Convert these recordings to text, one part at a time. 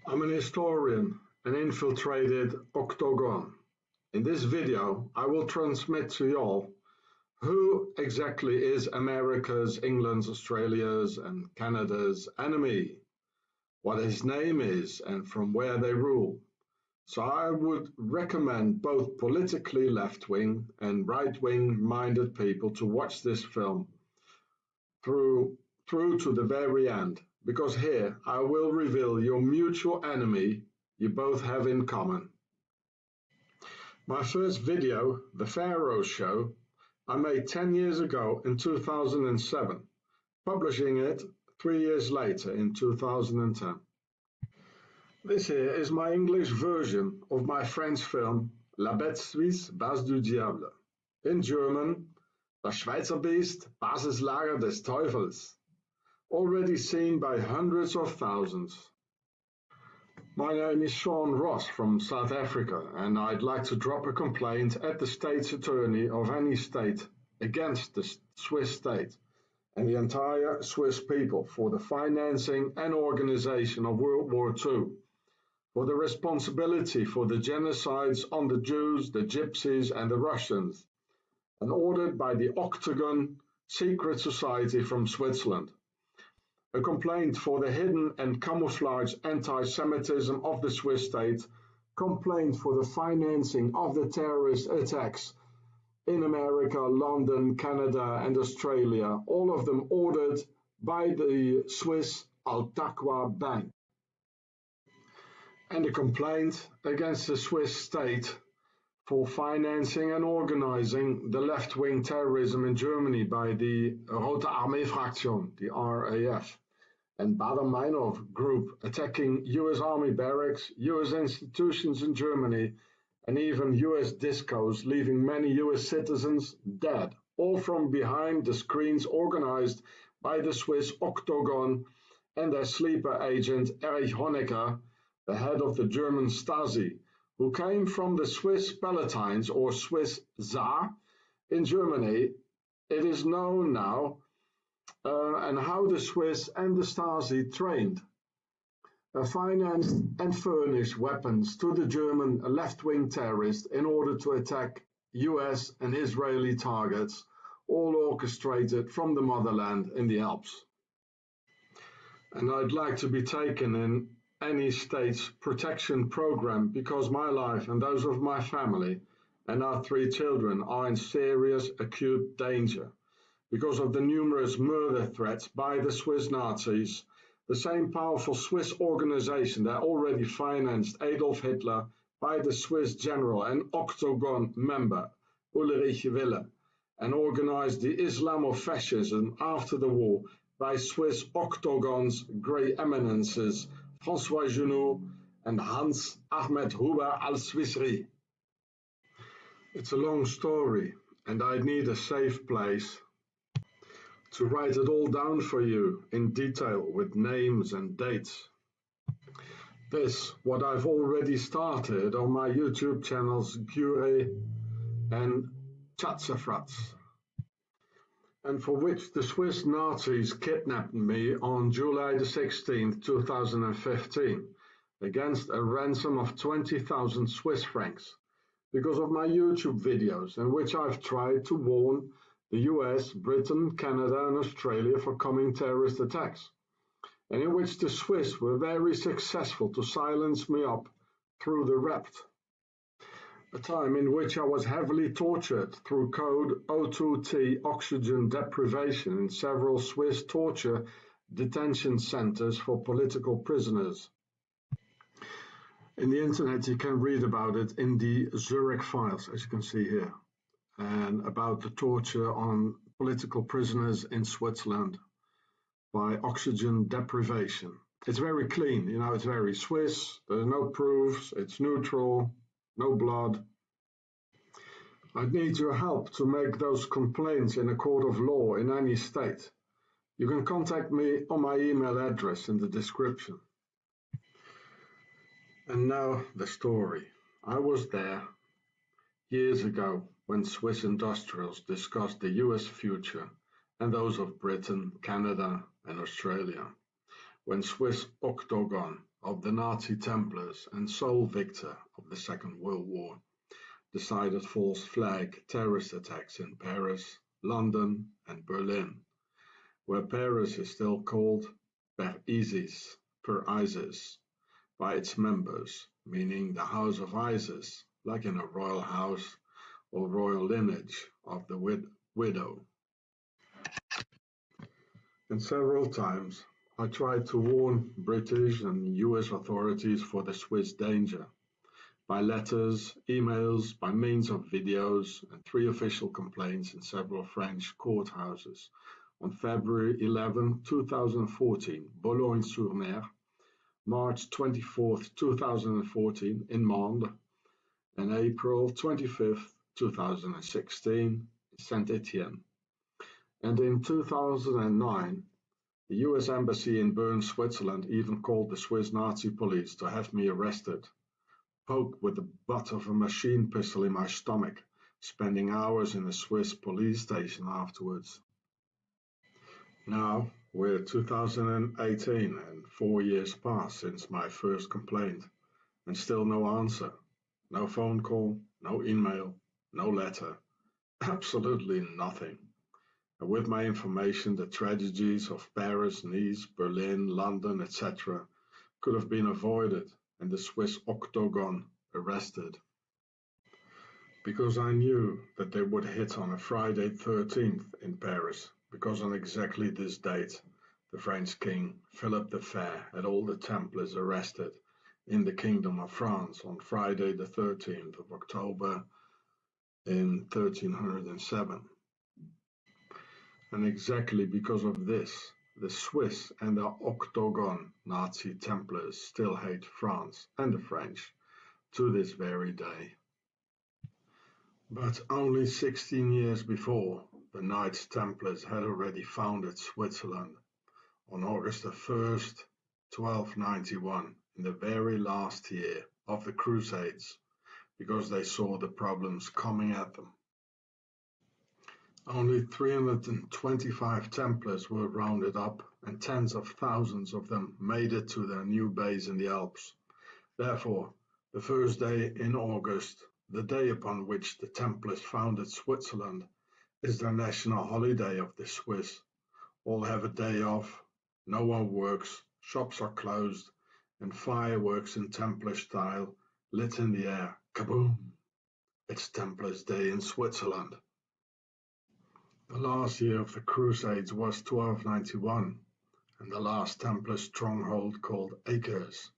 I'm an historian, an infiltrated octagon. In this video, I will transmit to y'all who exactly is America's, England's, Australia's, and Canada's enemy, what his name is, and from where they rule. So I would recommend both politically left-wing and right-wing minded people to watch this film through to the very end, because here I will reveal your mutual enemy you both have in common. My first video, The Pharaoh Show, I made 10 years ago in 2007, publishing it 3 years later in 2010. This here is my English version of my French film La Bête Suisse, Base du Diable. In German, Das Schweizer Biest, Basislager des Teufels. Already seen by hundreds of thousands. My name is Sean Ross from South Africa, and I'd like to drop a complaint at the State's Attorney of any state against the Swiss state and the entire Swiss people for the financing and organization of World War II, for the responsibility for the genocides on the Jews, the Gypsies, and the Russians, and ordered by the Octagon secret society from Switzerland. A complaint for the hidden and camouflaged anti-Semitism of the Swiss state, complaint for the financing of the terrorist attacks in America, London, Canada, and Australia, all of them ordered by the Swiss Al-Taqwa Bank. And a complaint against the Swiss state for financing and organizing the left-wing terrorism in Germany by the Rote Armee Fraktion, the RAF, and Baader-Meinhof group attacking US Army barracks, US institutions in Germany, and even US discos, leaving many US citizens dead, all from behind the screens organized by the Swiss Octagon and their sleeper agent Erich Honecker, the head of the German Stasi, who came from the Swiss Palatines or Swiss Saar in Germany. It is known now and how the Swiss and the Stasi trained, financed and furnished weapons to the German left-wing terrorists in order to attack US and Israeli targets, all orchestrated from the motherland in the Alps. And I'd like to be taken in any state's protection program because my life and those of my family and our 3 children are in serious acute danger because of the numerous murder threats by the Swiss Nazis, the same powerful Swiss organization that already financed Adolf Hitler by the Swiss general and Octagon member Ulrich Wille, and organized the Islamofascism after the war by Swiss Octagon's great eminences François Junot and Hans Ahmed Huber al-Swissri. It's a long story, and I'd need a safe place to write it all down for you in detail with names and dates. This, what I've already started on my YouTube channels Gure and Chatsafrats, and for which the Swiss Nazis kidnapped me on July the 16th, 2015, against a ransom of 20,000 Swiss francs, because of my YouTube videos in which I've tried to warn the US, Britain, Canada and Australia for coming terrorist attacks, and in which the Swiss were very successful to silence me up through the Rapt. A time in which I was heavily tortured through code O2T oxygen deprivation in several Swiss torture detention centers for political prisoners. In the internet you can read about it in the Zurich files, as you can see here, and about the torture on political prisoners in Switzerland by oxygen deprivation. It's very clean, you know, it's very Swiss, there's no proofs, it's neutral, no blood. I'd need your help to make those complaints in a court of law in any state. You can contact me on my email address in the description. And now the story. I was there years ago when Swiss industrials discussed the US future and those of Britain, Canada and Australia, when Swiss Octagon of the Nazi Templars and sole victor of the Second World War, decided false flag terrorist attacks in Paris, London and Berlin, where Paris is still called per ISIS by its members, meaning the House of Isis, like in a royal house or royal lineage of the widow. And several times I tried to warn British and US authorities for the Swiss danger, by letters, emails, by means of videos, and 3 official complaints in several French courthouses on February 11, 2014, Boulogne-sur-Mer, March 24, 2014, in Mende, and April 25, 2016, Saint-Étienne. And in 2009, the US Embassy in Bern, Switzerland even called the Swiss Nazi police to have me arrested, poked with the butt of a machine pistol in my stomach, spending hours in a Swiss police station afterwards. Now we're 2018 and 4 years passed since my first complaint, and still no answer, no phone call, no email, no letter, absolutely nothing. And with my information, the tragedies of Paris, Nice, Berlin, London, etc. could have been avoided and the Swiss Octagon arrested. Because I knew that they would hit on a Friday 13th in Paris, because on exactly this date, the French King Philip the Fair had all the Templars arrested in the Kingdom of France on Friday the 13th of October in 1307. And exactly because of this, the Swiss and the Octagon Nazi Templars still hate France and the French to this very day. But only 16 years before, the Knights Templars had already founded Switzerland on August 1st, 1291, in the very last year of the Crusades, because they saw the problems coming at them. Only 325 Templars were rounded up, and tens of thousands of them made it to their new base in the Alps. Therefore, the first day in August, the day upon which the Templars founded Switzerland, is their national holiday of the Swiss. All have a day off, no one works, shops are closed, and fireworks in Templar style lit in the air. Kaboom! It's Templars' Day in Switzerland. The last year of the Crusades was 1291, and the last Templar stronghold, called Acres,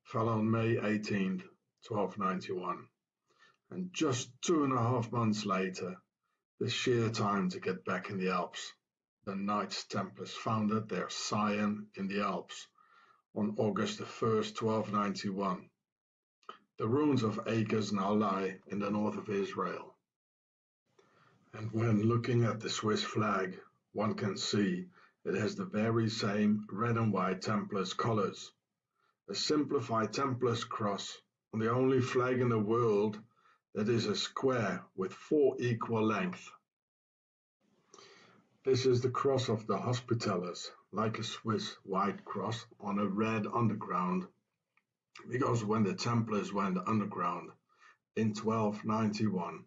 fell on May 18th, 1291. And just 2.5 months later, the sheer time to get back in the Alps, the Knights Templars founded their scion in the Alps on August 1st, 1291. The ruins of Acres now lie in the north of Israel. And when looking at the Swiss flag, one can see it has the very same red and white Templars colors. A simplified Templars cross on the only flag in the world that is a square with 4 equal lengths. This is the cross of the Hospitallers, like a Swiss white cross on a red underground, because when the Templars went underground in 1291,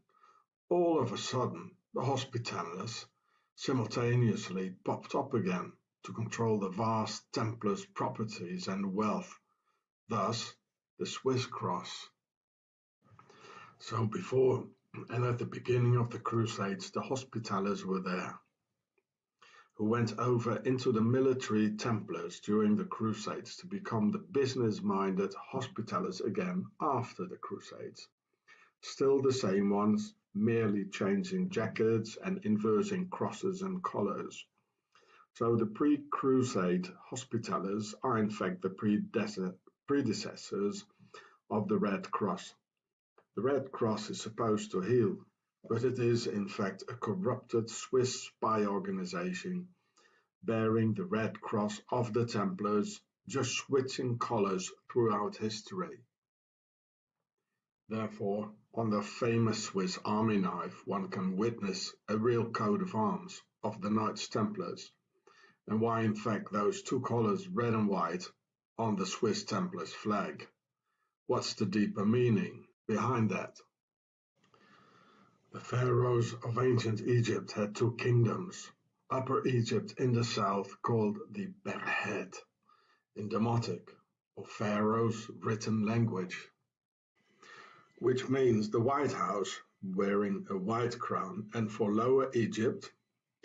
all of a sudden the Hospitallers simultaneously popped up again to control the vast Templars' properties and wealth, thus the Swiss cross. So before and at the beginning of the Crusades, the Hospitallers were there, who went over into the military Templars during the Crusades to become the business-minded Hospitallers again after the Crusades. Still the same ones, merely changing jackets and inverting crosses and collars. So the pre-Crusade Hospitallers are in fact the predecessors of the Red Cross. The Red Cross is supposed to heal, but it is in fact a corrupted Swiss spy organization bearing the Red Cross of the Templars, just switching colors throughout history. Therefore, on the famous Swiss army knife, one can witness a real coat of arms of the Knights Templars, and why in fact those 2 colors, red and white, on the Swiss Templars flag. What's the deeper meaning behind that? The pharaohs of ancient Egypt had two kingdoms. Upper Egypt in the south, called the Berhed, in Demotic, or Pharaoh's written language, which means the White House, wearing a white crown, and for Lower Egypt,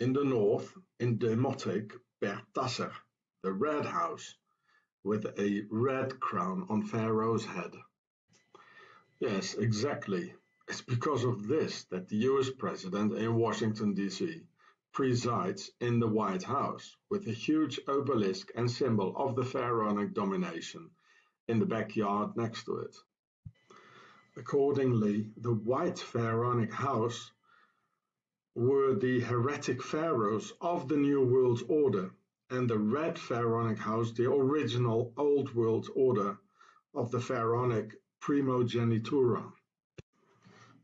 in the north, in Demotic, Bertasser, the Red House, with a red crown on Pharaoh's head. Yes, exactly. It's because of this that the US President in Washington, D.C. presides in the White House, with a huge obelisk and symbol of the pharaonic domination in the backyard next to it. Accordingly, the White Pharaonic House were the heretic pharaohs of the New World Order, and the Red Pharaonic House the original Old World Order of the pharaonic primogenitura.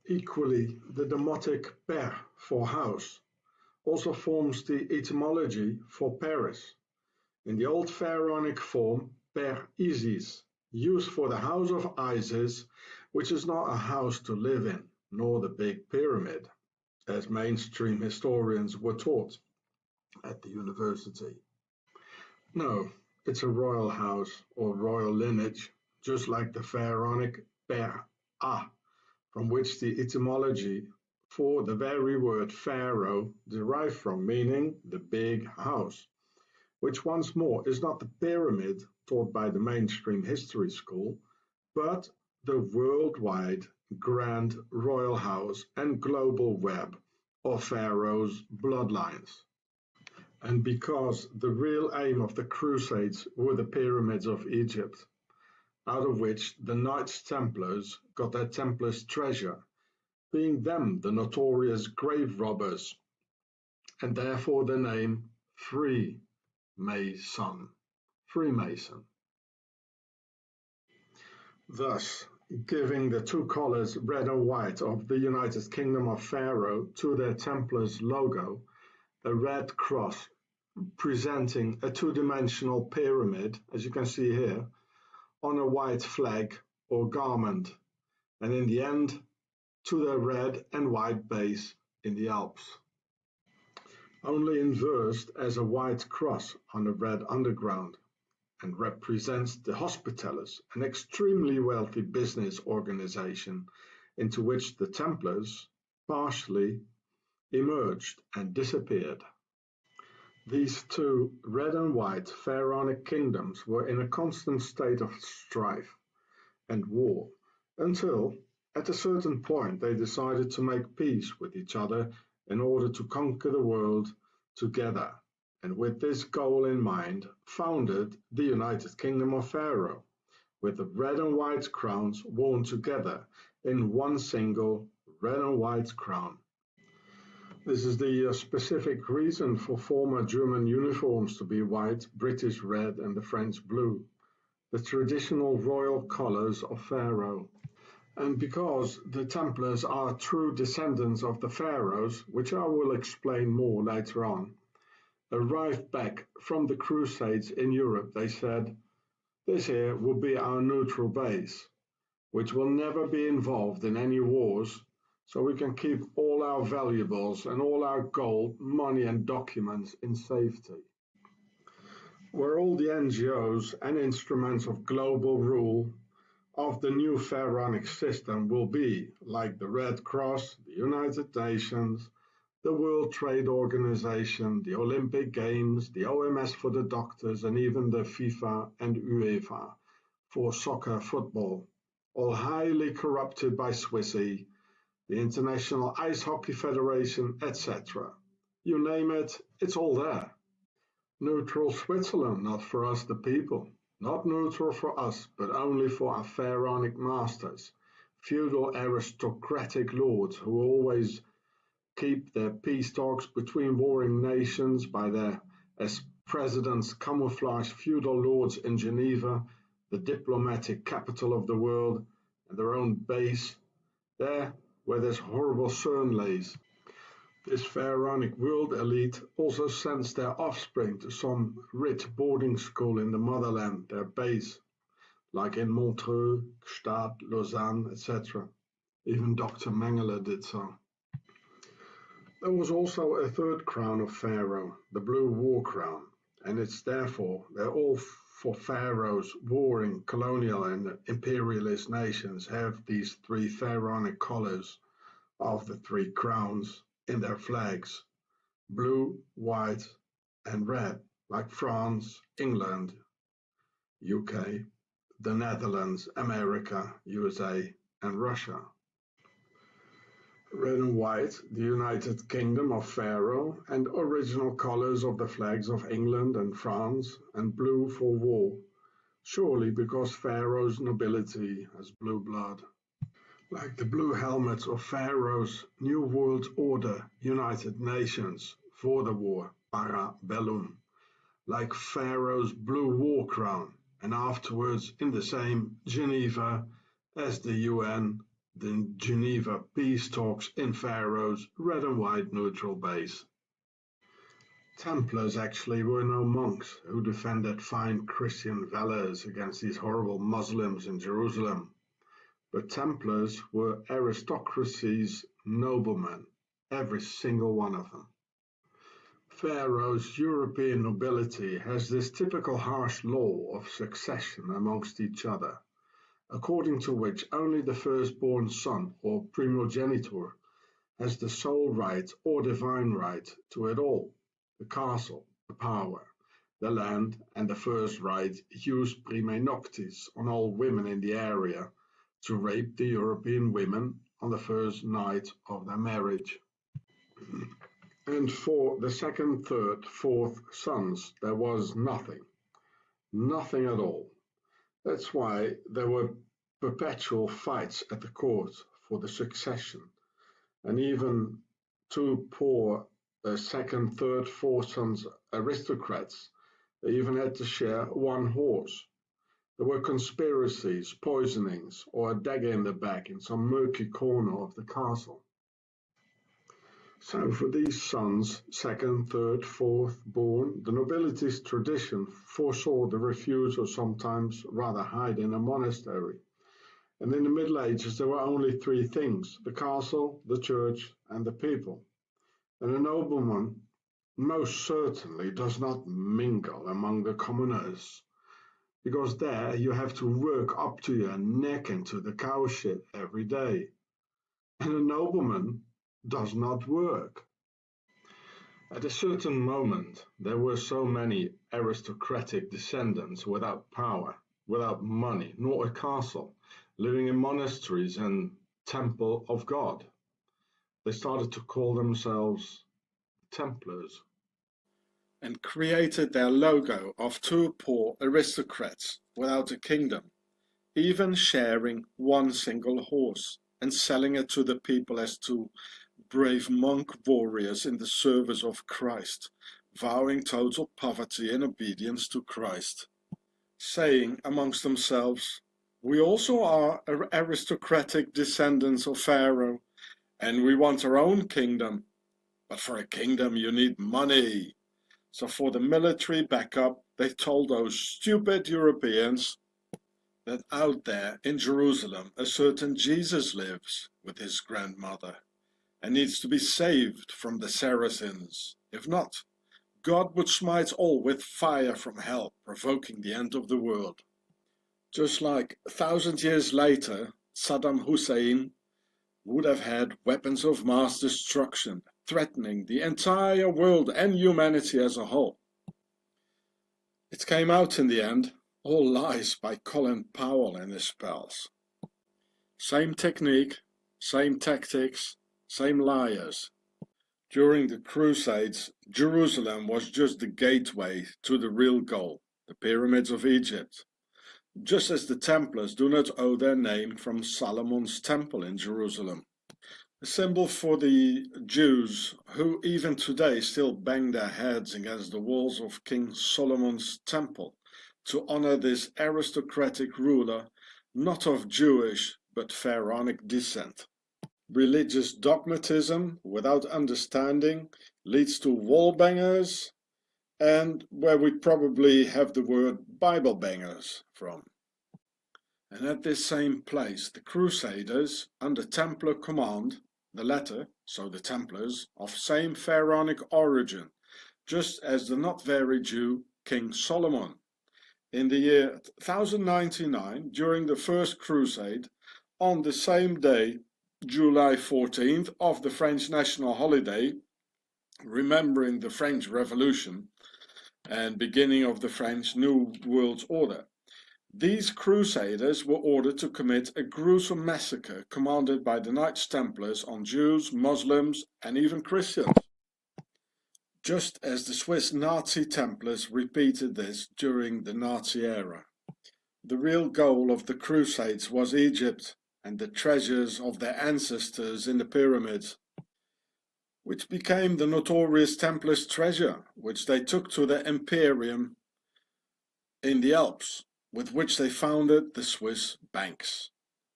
Equally, the demotic per for house also forms the etymology for Paris, in the old pharaonic form per Isis, used for the house of Isis, which is not a house to live in, nor the Big Pyramid, as mainstream historians were taught at the university. No, it's a royal house or royal lineage, just like the pharaonic per-a, from which the etymology for the very word pharaoh derived from, meaning the big house, which once more is not the pyramid taught by the mainstream history school, but the worldwide grand royal house and global web of pharaohs' bloodlines. And because the real aim of the Crusades were the pyramids of Egypt, out of which the Knights Templars got their Templars treasure, being them the notorious grave robbers, and therefore the name Freemason. Thus, giving the two colors red and white of the United Kingdom of Pharaoh to their Templars logo, a red cross presenting a two-dimensional pyramid, as you can see here, on a white flag or garment, and in the end, to their red and white base in the Alps. Only inversed as a white cross on a red underground, and represents the Hospitallers, an extremely wealthy business organization into which the Templars partially emerged and disappeared. These two red and white pharaonic kingdoms were in a constant state of strife and war until, at a certain point, they decided to make peace with each other in order to conquer the world together, and with this goal in mind, founded the United Kingdom of Pharaoh, with the red and white crowns worn together in one single red and white crown. This is the specific reason for former German uniforms to be white, British red, and the French blue, the traditional royal colors of Pharaoh. And because the Templars are true descendants of the pharaohs, which I will explain more later on, arrived back from the Crusades in Europe, they said, "This here will be our neutral base, which will never be involved in any wars, so we can keep all our valuables and all our gold, money and documents in safety." Where all the NGOs and instruments of global rule of the new pharaonic system will be, like the Red Cross, the United Nations, the World Trade Organization, the Olympic Games, the OMS for the doctors, and even the FIFA and UEFA for soccer football, all highly corrupted by Swissy, the International Ice Hockey Federation, etc. You name it, it's all there. Neutral Switzerland, not for us the people. Not neutral for us, but only for our pharaonic masters, feudal aristocratic lords who always keep their peace talks between warring nations by their, as presidents, camouflaged feudal lords in Geneva, the diplomatic capital of the world, and their own base, there where this horrible CERN lays. This pharaonic world elite also sends their offspring to some rich boarding school in the motherland, their base, like in Montreux, Gstaad, Lausanne, etc. Even Dr. Mengele did so. There was also a third crown of Pharaoh, the blue war crown, and they're all for pharaohs warring colonial and imperialist nations have these three pharaonic colors of the three crowns in their flags: blue, white, and red, like France, England, UK, the Netherlands, America, USA, and Russia. Red and white, the United Kingdom of Pharaoh, and original colors of the flags of England and France, and blue for war, surely because Pharaoh's nobility has blue blood. Like the blue helmets of Pharaoh's New World Order United Nations for the war, para bellum, like Pharaoh's blue war crown, and afterwards in the same Geneva as the UN, the Geneva peace talks in Pharaoh's red and white neutral base. Templars actually were no monks who defended fine Christian values against these horrible Muslims in Jerusalem. But Templars were aristocracy's noblemen, every single one of them. Pharaoh's European nobility has this typical harsh law of succession amongst each other, according to which only the firstborn son or primogenitor has the sole right or divine right to it all: the castle, the power, the land, and the first right jus prime noctis on all women in the area to rape the European women on the first night of their marriage. And for the second, third, fourth sons, there was nothing. Nothing at all. That's why there were perpetual fights at the court for the succession. And even two poor second, third, fourth sons aristocrats, they even had to share one horse. There were conspiracies, poisonings, or a dagger in the back in some murky corner of the castle. So for these sons, second, third, fourth born, the nobility's tradition foresaw the refusal sometimes rather hide in a monastery. And in the Middle Ages there were only three things: the castle, the church, and the people. And a nobleman most certainly does not mingle among the commoners, because there you have to work up to your neck into the cowshed every day. And a nobleman does not work. At a certain moment, there were so many aristocratic descendants without power, without money, nor a castle, living in monasteries and temple of God. They started to call themselves Templars, and created their logo of two poor aristocrats without a kingdom, even sharing one single horse and selling it to the people as two brave monk warriors in the service of Christ, vowing total poverty and obedience to Christ, saying amongst themselves, "We also are aristocratic descendants of Pharaoh, and we want our own kingdom. But for a kingdom you need money." So for the military backup, they told those stupid Europeans that out there in Jerusalem a certain Jesus lives with his grandmother and needs to be saved from the Saracens. If not, God would smite all with fire from hell, provoking the end of the world. Just like 1,000 years later, Saddam Hussein would have had weapons of mass destruction, threatening the entire world and humanity as a whole. It came out in the end, all lies by Colin Powell and his pals. Same technique, same tactics, same liars. During the Crusades, Jerusalem was just the gateway to the real goal, the pyramids of Egypt. Just as the Templars do not owe their name from Solomon's temple in Jerusalem. A symbol for the Jews who even today still bang their heads against the walls of King Solomon's temple to honor this aristocratic ruler, not of Jewish but pharaonic descent. Religious dogmatism without understanding leads to wall bangers, and where we probably have the word Bible bangers from. And at this same place, the Crusaders, under Templar command, the latter, so the Templars, of same Pharaonic origin, just as the not very Jew King Solomon. In the year 1099, during the First Crusade, on the same day, July 14th, of the French national holiday, remembering the French Revolution and beginning of the French New World Order, these Crusaders were ordered to commit a gruesome massacre commanded by the Knights Templars on Jews, Muslims, and even Christians. Just as the Swiss Nazi Templars repeated this during the Nazi era. The real goal of the Crusades was Egypt and the treasures of their ancestors in the pyramids, which became the notorious Templars' treasure, which they took to their imperium in the Alps, with which they founded the Swiss banks.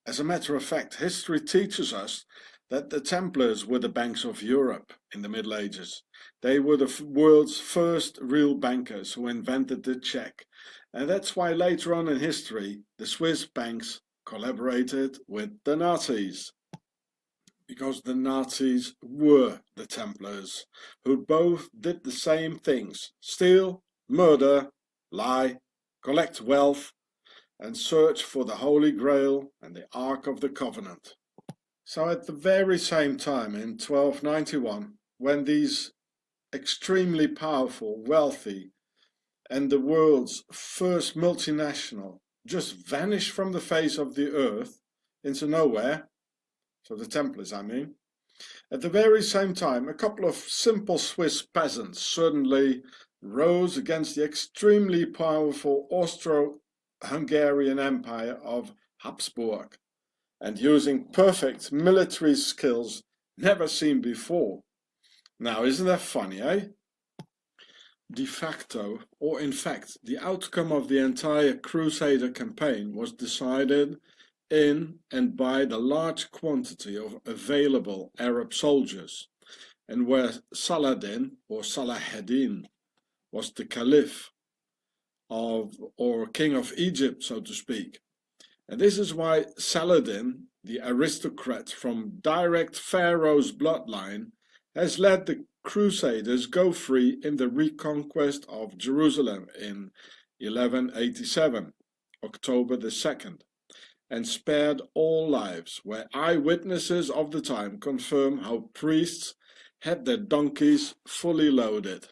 As a matter of fact, history teaches us that the Templars were the banks of Europe in the Middle Ages. They were the world's first real bankers who invented the check, and that's why later on in history the Swiss banks collaborated with the Nazis. Because the Nazis were the Templars, who both did the same things: steal, murder, lie, collect wealth, and search for the Holy Grail and the Ark of the Covenant. So at the very same time, in 1291, when these extremely powerful, wealthy, and the world's first multinational just vanished from the face of the earth into nowhere, so the Templars I mean, at the very same time a couple of simple Swiss peasants suddenly rose against the extremely powerful Austro-Hungarian Empire of Habsburg, and using perfect military skills never seen before. Now, isn't that funny, eh? De facto, or in fact, the outcome of the entire Crusader campaign was decided in and by the large quantity of available Arab soldiers, and where Saladin, or Salahaddin, was the Caliph of, or King of Egypt, so to speak. And this is why Saladin, the aristocrat from direct Pharaoh's bloodline, has let the Crusaders go free in the reconquest of Jerusalem in 1187, October the 2nd, and spared all lives, where eyewitnesses of the time confirm how priests had their donkeys fully loaded.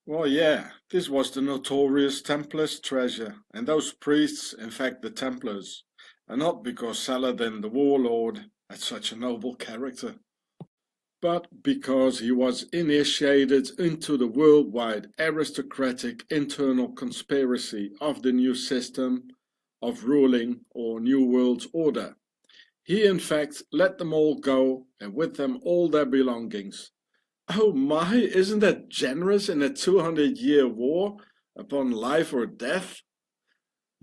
Well, yeah, this was the notorious Templars' treasure, and those priests, in fact the Templars, and not because Saladin the warlord had such a noble character, but because he was initiated into the worldwide aristocratic internal conspiracy of the new system of ruling or New World Order. He in fact let them all go, and with them all their belongings. Oh my, isn't that generous in a 200-year war upon life or death?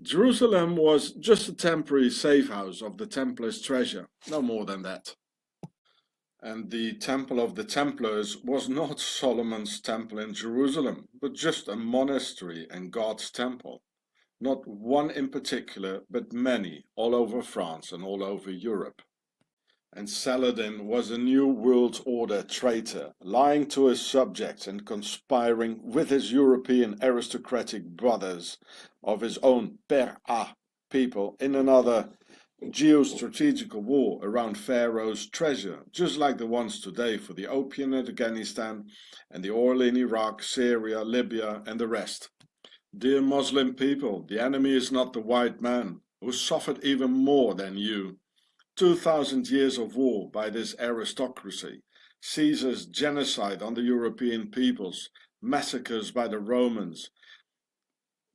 Jerusalem was just a temporary safe house of the Templars' treasure, no more than that. And the Temple of the Templars was not Solomon's temple in Jerusalem, but just a monastery and God's temple. Not one in particular, but many, all over France and all over Europe. And Saladin was a New World Order traitor, lying to his subjects and conspiring with his European aristocratic brothers of his own Per-A people in another geostrategical war around Pharaoh's treasure, just like the ones today for the opium in Afghanistan and the oil in Iraq, Syria, Libya and the rest. Dear Muslim people, the enemy is not the white man, who suffered even more than you. 2,000 years of war by this aristocracy, Caesar's genocide on the European peoples, massacres by the Romans,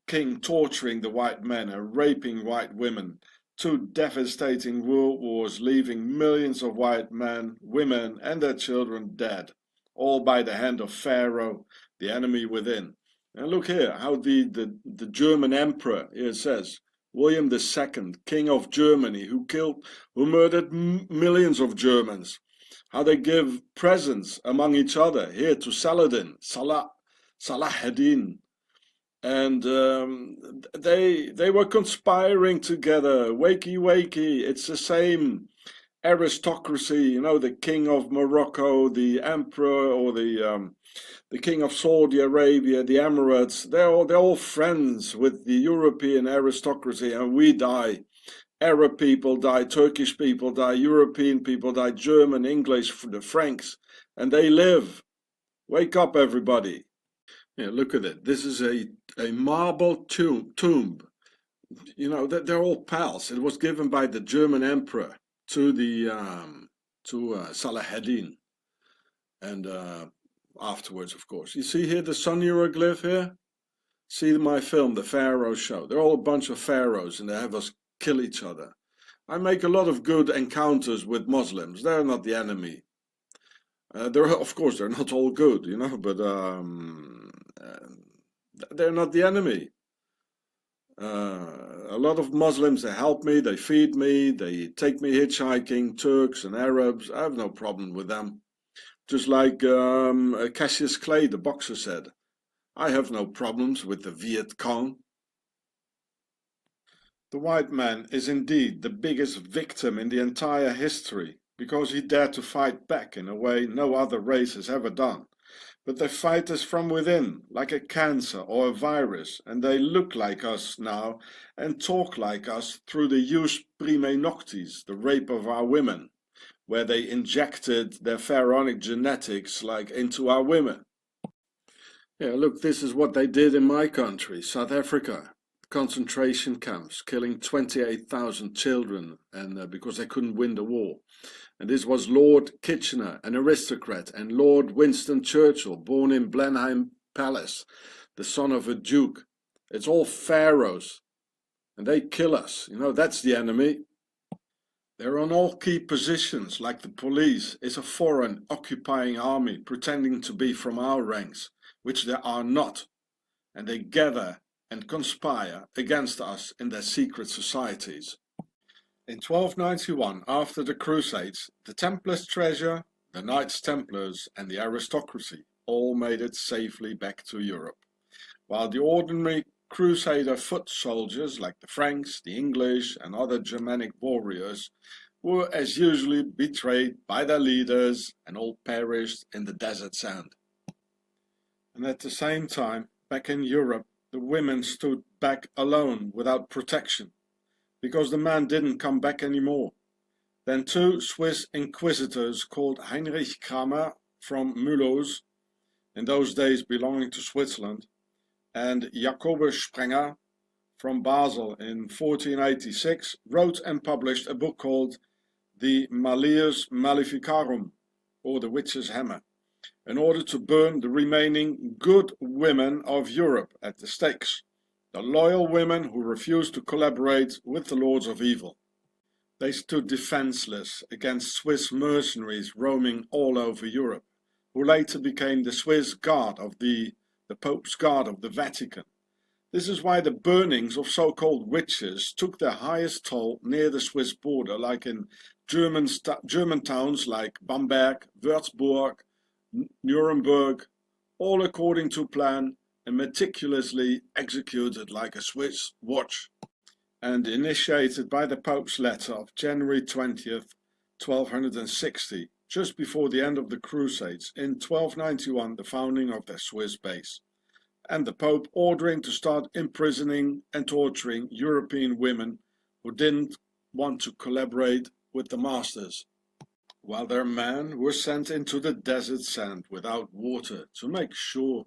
king torturing the white men and raping white women, 2 devastating world wars leaving millions of white men, women and their children dead, all by the hand of Pharaoh, the enemy within. And look here, how the German emperor, here it says, William II, King of Germany, who murdered millions of Germans. How they give presents among each other, here to Saladin, Salahuddin. And they were conspiring together. Wakey, wakey, it's the same aristocracy, you know, the king of Morocco, the emperor, or the king of Saudi Arabia, the Emirates. They're all friends with the European aristocracy, and we die. Arab people die, Turkish people die, European people die, German, English, the Franks, and they live. Wake up, everybody. Yeah, look at it. This is a marble tomb. You know, they're all pals. It was given by the German emperor to the Salahuddin, and afterwards, of course. You see here the sun hieroglyph here? See my film, The Pharaoh Show. They're all a bunch of pharaohs, and they have us kill each other. I make a lot of good encounters with Muslims. They're not the enemy. Of course, they're not all good, you know, but they're not the enemy. A lot of Muslims, they help me, they feed me, they take me hitchhiking, Turks and Arabs. I have no problem with them. Just like Cassius Clay, the boxer, said, I have no problems with the Viet Cong. The white man is indeed the biggest victim in the entire history, because he dared to fight back in a way no other race has ever done. But they fight us from within, like a cancer or a virus, and they look like us now and talk like us through the jus prime noctis, the rape of our women, where they injected their pharaonic genetics like into our women. Yeah, look, this is what they did in my country, South Africa. Concentration camps, killing 28,000 children, and because they couldn't win the war. And this was Lord Kitchener, an aristocrat, and Lord Winston Churchill, born in Blenheim Palace, the son of a duke. It's all pharaohs, and they kill us. You know, that's the enemy. They're on all key positions, like the police is a foreign occupying army pretending to be from our ranks, which they are not. And they gather and conspire against us in their secret societies. In 1291, after the Crusades, the Templars' treasure, the Knights Templars and the aristocracy all made it safely back to Europe, while the ordinary Crusader foot soldiers like the Franks, the English and other Germanic warriors were as usually betrayed by their leaders and all perished in the desert sand. And at the same time, back in Europe, the women stood back alone without protection, because the man didn't come back anymore. Then two Swiss inquisitors called Heinrich Kramer from Mulhouse, in those days belonging to Switzerland, and Jacobus Sprenger from Basel in 1486, wrote and published a book called the Malleus Maleficarum, or the Witch's Hammer, in order to burn the remaining good women of Europe at the stakes, the loyal women who refused to collaborate with the lords of evil. They stood defenseless against Swiss mercenaries roaming all over Europe, who later became the Swiss Guard of the Pope's Guard of the Vatican. This is why the burnings of so-called witches took their highest toll near the Swiss border, like in German towns like Bamberg, Würzburg, Nuremberg, all according to plan and meticulously executed like a Swiss watch, and initiated by the Pope's letter of January 20th, 1260, just before the end of the Crusades, in 1291 the founding of their Swiss base, and the Pope ordering to start imprisoning and torturing European women who didn't want to collaborate with the masters, while their men were sent into the desert sand without water to make sure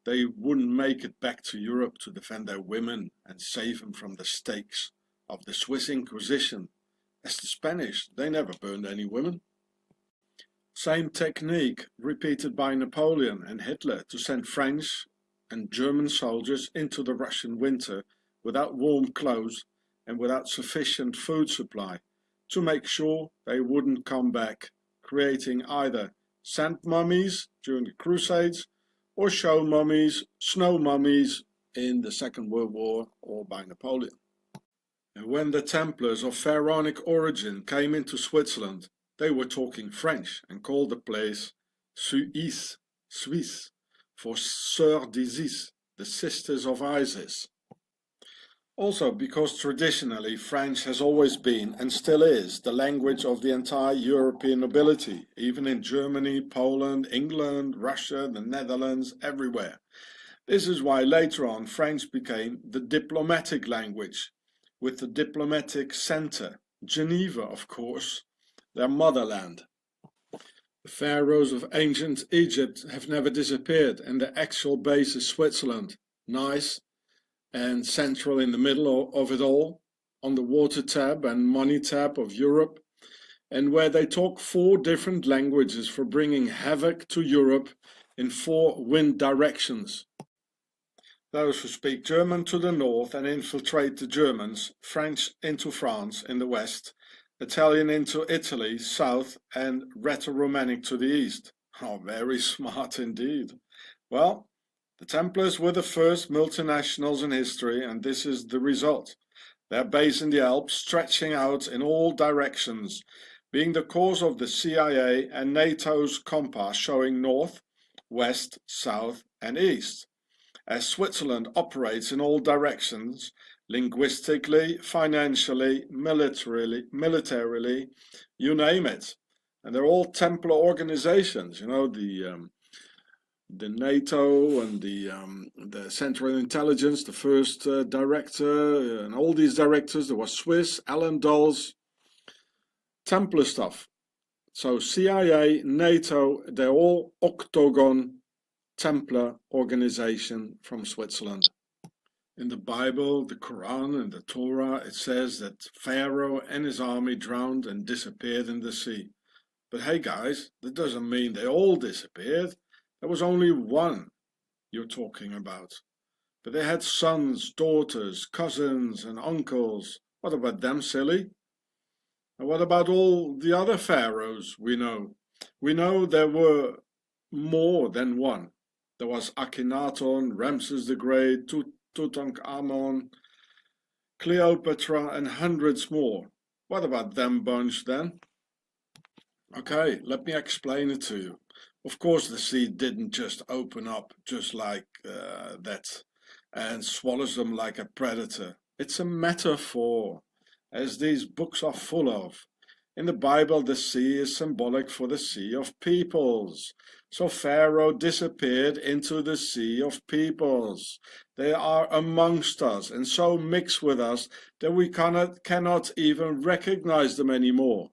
they wouldn't make it back to Europe to defend their women and save them from the stakes of the Swiss Inquisition. As the Spanish, they never burned any women. Same technique repeated by Napoleon and Hitler to send French and German soldiers into the Russian winter without warm clothes and without sufficient food supply, to make sure they wouldn't come back, creating either sand mummies during the Crusades or show mummies, snow mummies in the Second World War or by Napoleon. And when the Templars of Pharaonic origin came into Switzerland, they were talking French and called the place Suisse, Suisse, for Sœurs d'Isis, the sisters of Isis. Also because traditionally French has always been and still is the language of the entire European nobility, even in Germany, Poland, England, Russia, the Netherlands, everywhere. This is why later on French became the diplomatic language, with the diplomatic center, Geneva of course, their motherland. The pharaohs of ancient Egypt have never disappeared and their actual base is Switzerland, nice and central in the middle of it all, on the water tab and money tab of Europe, and where they talk 4 different languages for bringing havoc to Europe in 4 wind directions. Those who speak German to the north and infiltrate the Germans, French into France in the west, Italian into Italy south, and Rheto-Romanic to the east. Oh, very smart indeed. Well, the Templars were the first multinationals in history, and this is the result. Their base in the Alps stretching out in all directions, being the cause of the CIA and NATO's compass showing north, west, south, and east. As Switzerland operates in all directions, linguistically, financially, militarily, you name it. And they're all Templar organizations, you know, the NATO and the Central Intelligence, the first director, and all these directors. There was Swiss, Alan Dulles, Templar stuff. So CIA, NATO, they're all Octagon Templar organization from Switzerland. In the Bible, the Quran and the Torah, it says that Pharaoh and his army drowned and disappeared in the sea. But hey guys, that doesn't mean they all disappeared. There was only one you're talking about. But they had sons, daughters, cousins and uncles. What about them, silly? And what about all the other pharaohs we know? We know there were more than one. There was Akhenaton, Ramses the Great, Tutankhamun, Cleopatra and hundreds more. What about them bunch then? Okay, let me explain it to you. Of course, the sea didn't just open up just like that and swallows them like a predator. It's a metaphor, as these books are full of. In the Bible, the sea is symbolic for the sea of peoples. So Pharaoh disappeared into the sea of peoples. They are amongst us and so mixed with us that we cannot even recognize them anymore.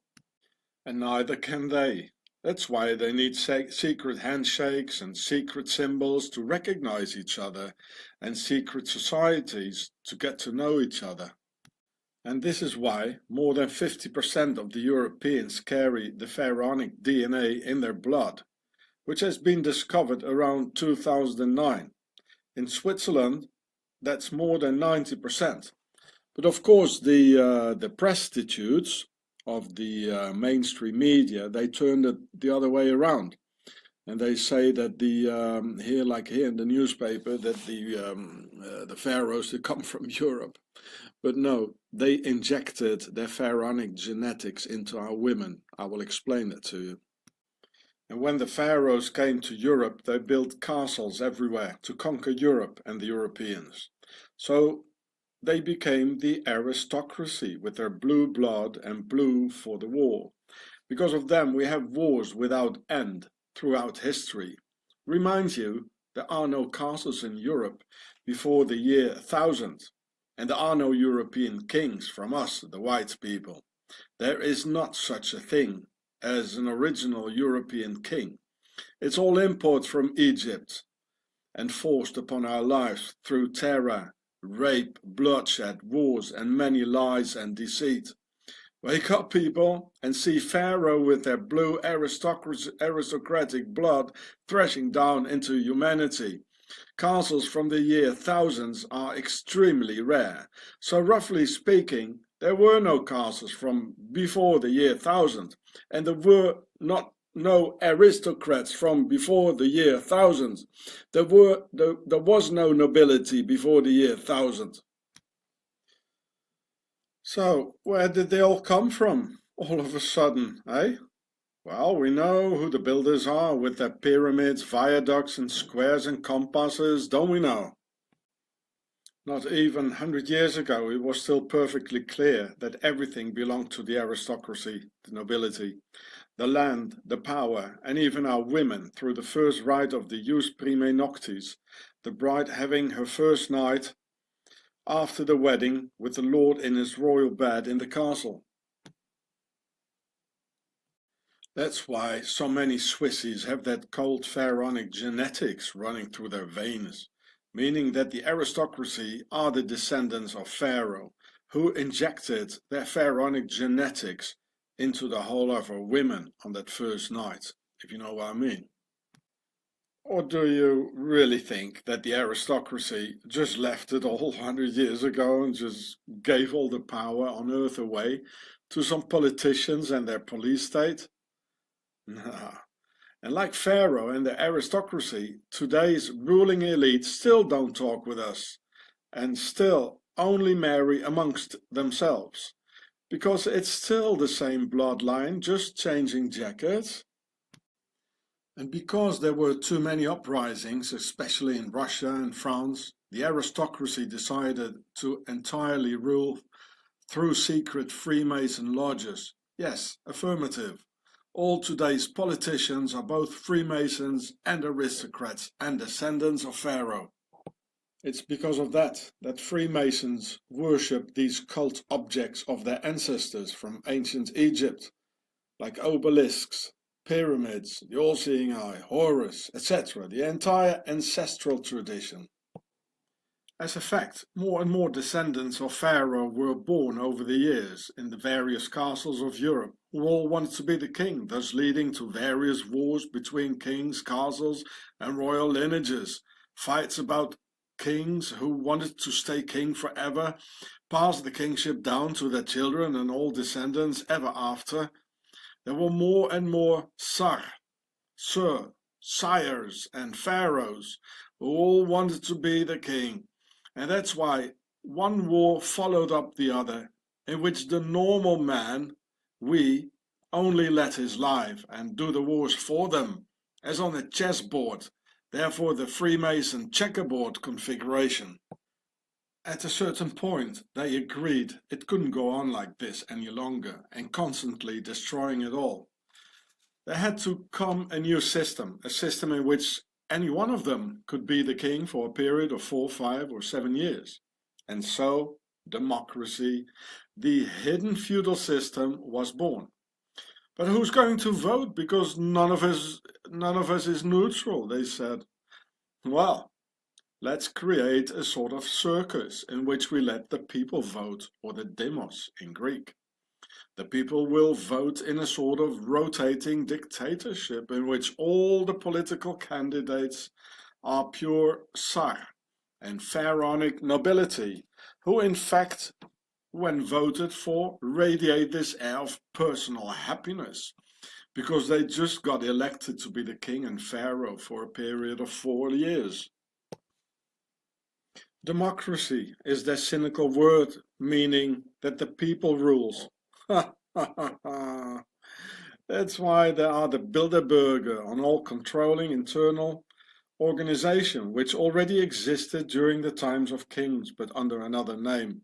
And neither can they. That's why they need secret handshakes and secret symbols to recognize each other, and secret societies to get to know each other. And this is why more than 50% of the Europeans carry the pharaonic DNA in their blood, which has been discovered around 2009. In Switzerland, that's more than 90%. But of course, the prostitutes of the mainstream media, they turned it the other way around, and they say that here in the newspaper, that the pharaohs they come from Europe, but no, they injected their pharaonic genetics into our women. I will explain that to you. And when the pharaohs came to Europe, they built castles everywhere to conquer Europe and the Europeans. So they became the aristocracy with their blue blood and blue for the war. Because of them, we have wars without end throughout history. Remind you, there are no castles in Europe before the year 1000, and there are no European kings from us, the white people. There is not such a thing as an original European king. It's all imports from Egypt and forced upon our lives through terror, rape, bloodshed, wars, and many lies and deceit. Wake up, people, and see Pharaoh with their blue aristocratic blood thrashing down into humanity. Castles from the year 1000s are extremely rare. So roughly speaking, there were no castles from before the year 1000, and there were no aristocrats from before the year 1000. There was no nobility before the year 1000. So, where did they all come from, all of a sudden, eh? Well, we know who the builders are with their pyramids, viaducts and squares and compasses, don't we know? Not even 100 years ago, it was still perfectly clear that everything belonged to the aristocracy, the nobility, the land, the power, and even our women through the first rite of the jus prime noctis, the bride having her first night after the wedding with the lord in his royal bed in the castle. That's why so many Swissies have that cold pharaonic genetics running through their veins, meaning that the aristocracy are the descendants of Pharaoh, who injected their pharaonic genetics into the whole of our women on that first night, if you know what I mean. Or do you really think that the aristocracy just left it all 100 years ago and just gave all the power on earth away to some politicians and their police state? Nah. And like Pharaoh and the aristocracy, today's ruling elite still don't talk with us and still only marry amongst themselves, because it's still the same bloodline, just changing jackets. And because there were too many uprisings, especially in Russia and France, the aristocracy decided to entirely rule through secret Freemason lodges. Yes, affirmative. All today's politicians are both Freemasons and aristocrats and descendants of Pharaoh. It's because of that Freemasons worship these cult objects of their ancestors from ancient Egypt, like obelisks, pyramids, the all-seeing eye, Horus, etc., the entire ancestral tradition. As a fact, more and more descendants of Pharaoh were born over the years in the various castles of Europe, who all wanted to be the king, thus leading to various wars between kings, castles, and royal lineages, fights about kings who wanted to stay king forever, pass the kingship down to their children and all descendants ever after. There were more and more Sar, Sir, sires, and pharaohs who all wanted to be the king. And that's why one war followed up the other, in which the normal man, we, only let his life and do the wars for them, as on a chessboard, therefore the Freemason checkerboard configuration. At a certain point, they agreed it couldn't go on like this any longer and constantly destroying it all. There had to come a new system, a system in which any one of them could be the king for a period of 4, 5, or 7 years. And so, democracy, the hidden feudal system, was born. But who's going to vote? Because none of us is neutral, they said. Well, let's create a sort of circus in which we let the people vote, or the demos in Greek. The people will vote in a sort of rotating dictatorship in which all the political candidates are pure Tsar and pharaonic nobility, who in fact, when voted for, radiate this air of personal happiness, because they just got elected to be the king and pharaoh for a period of 4 years. Democracy is their cynical word, meaning that the people rules. That's why there are the Bilderberger on all controlling internal organization, which already existed during the times of kings, but under another name,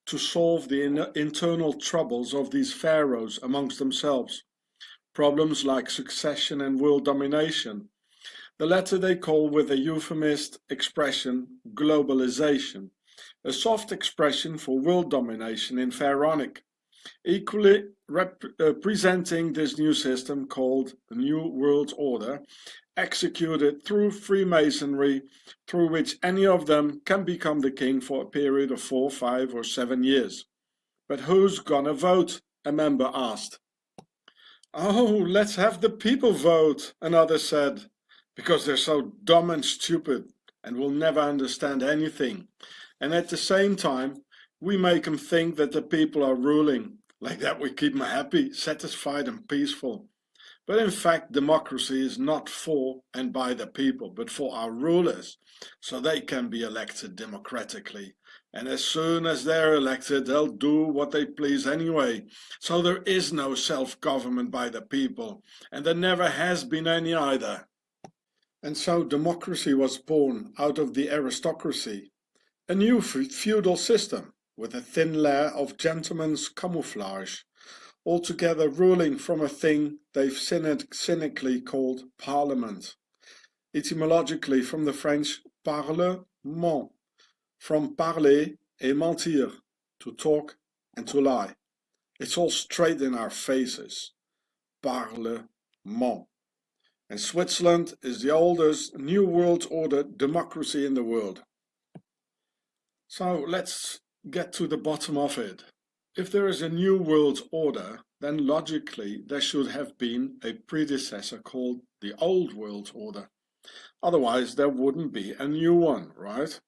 to solve the internal troubles of these pharaohs amongst themselves. Problems like succession and world domination. The latter they call with a euphemist expression globalization, a soft expression for world domination in pharaonic, equally representing this new system called the New World Order, executed through Freemasonry, through which any of them can become the king for a period of 4, 5, or 7 years. But who's gonna vote? A member asked. Oh, let's have the people vote, another said, because they're so dumb and stupid and will never understand anything. And at the same time, we make them think that the people are ruling. Like that we keep them happy, satisfied and peaceful. But in fact, democracy is not for and by the people, but for our rulers, so they can be elected democratically And as soon as they're elected, they'll do what they please anyway. So there is no self-government by the people, and there never has been any either. And so democracy was born out of the aristocracy, a new feudal system with a thin layer of gentlemen's camouflage, altogether ruling from a thing they've cynically called parliament, etymologically from the French parlement, from parler et mentir, to talk and to lie. It's all straight in our faces. Parlement. And Switzerland is the oldest New World Order democracy in the world. So let's get to the bottom of it. If there is a New World Order, then logically there should have been a predecessor called the Old World Order. Otherwise there wouldn't be a new one, right?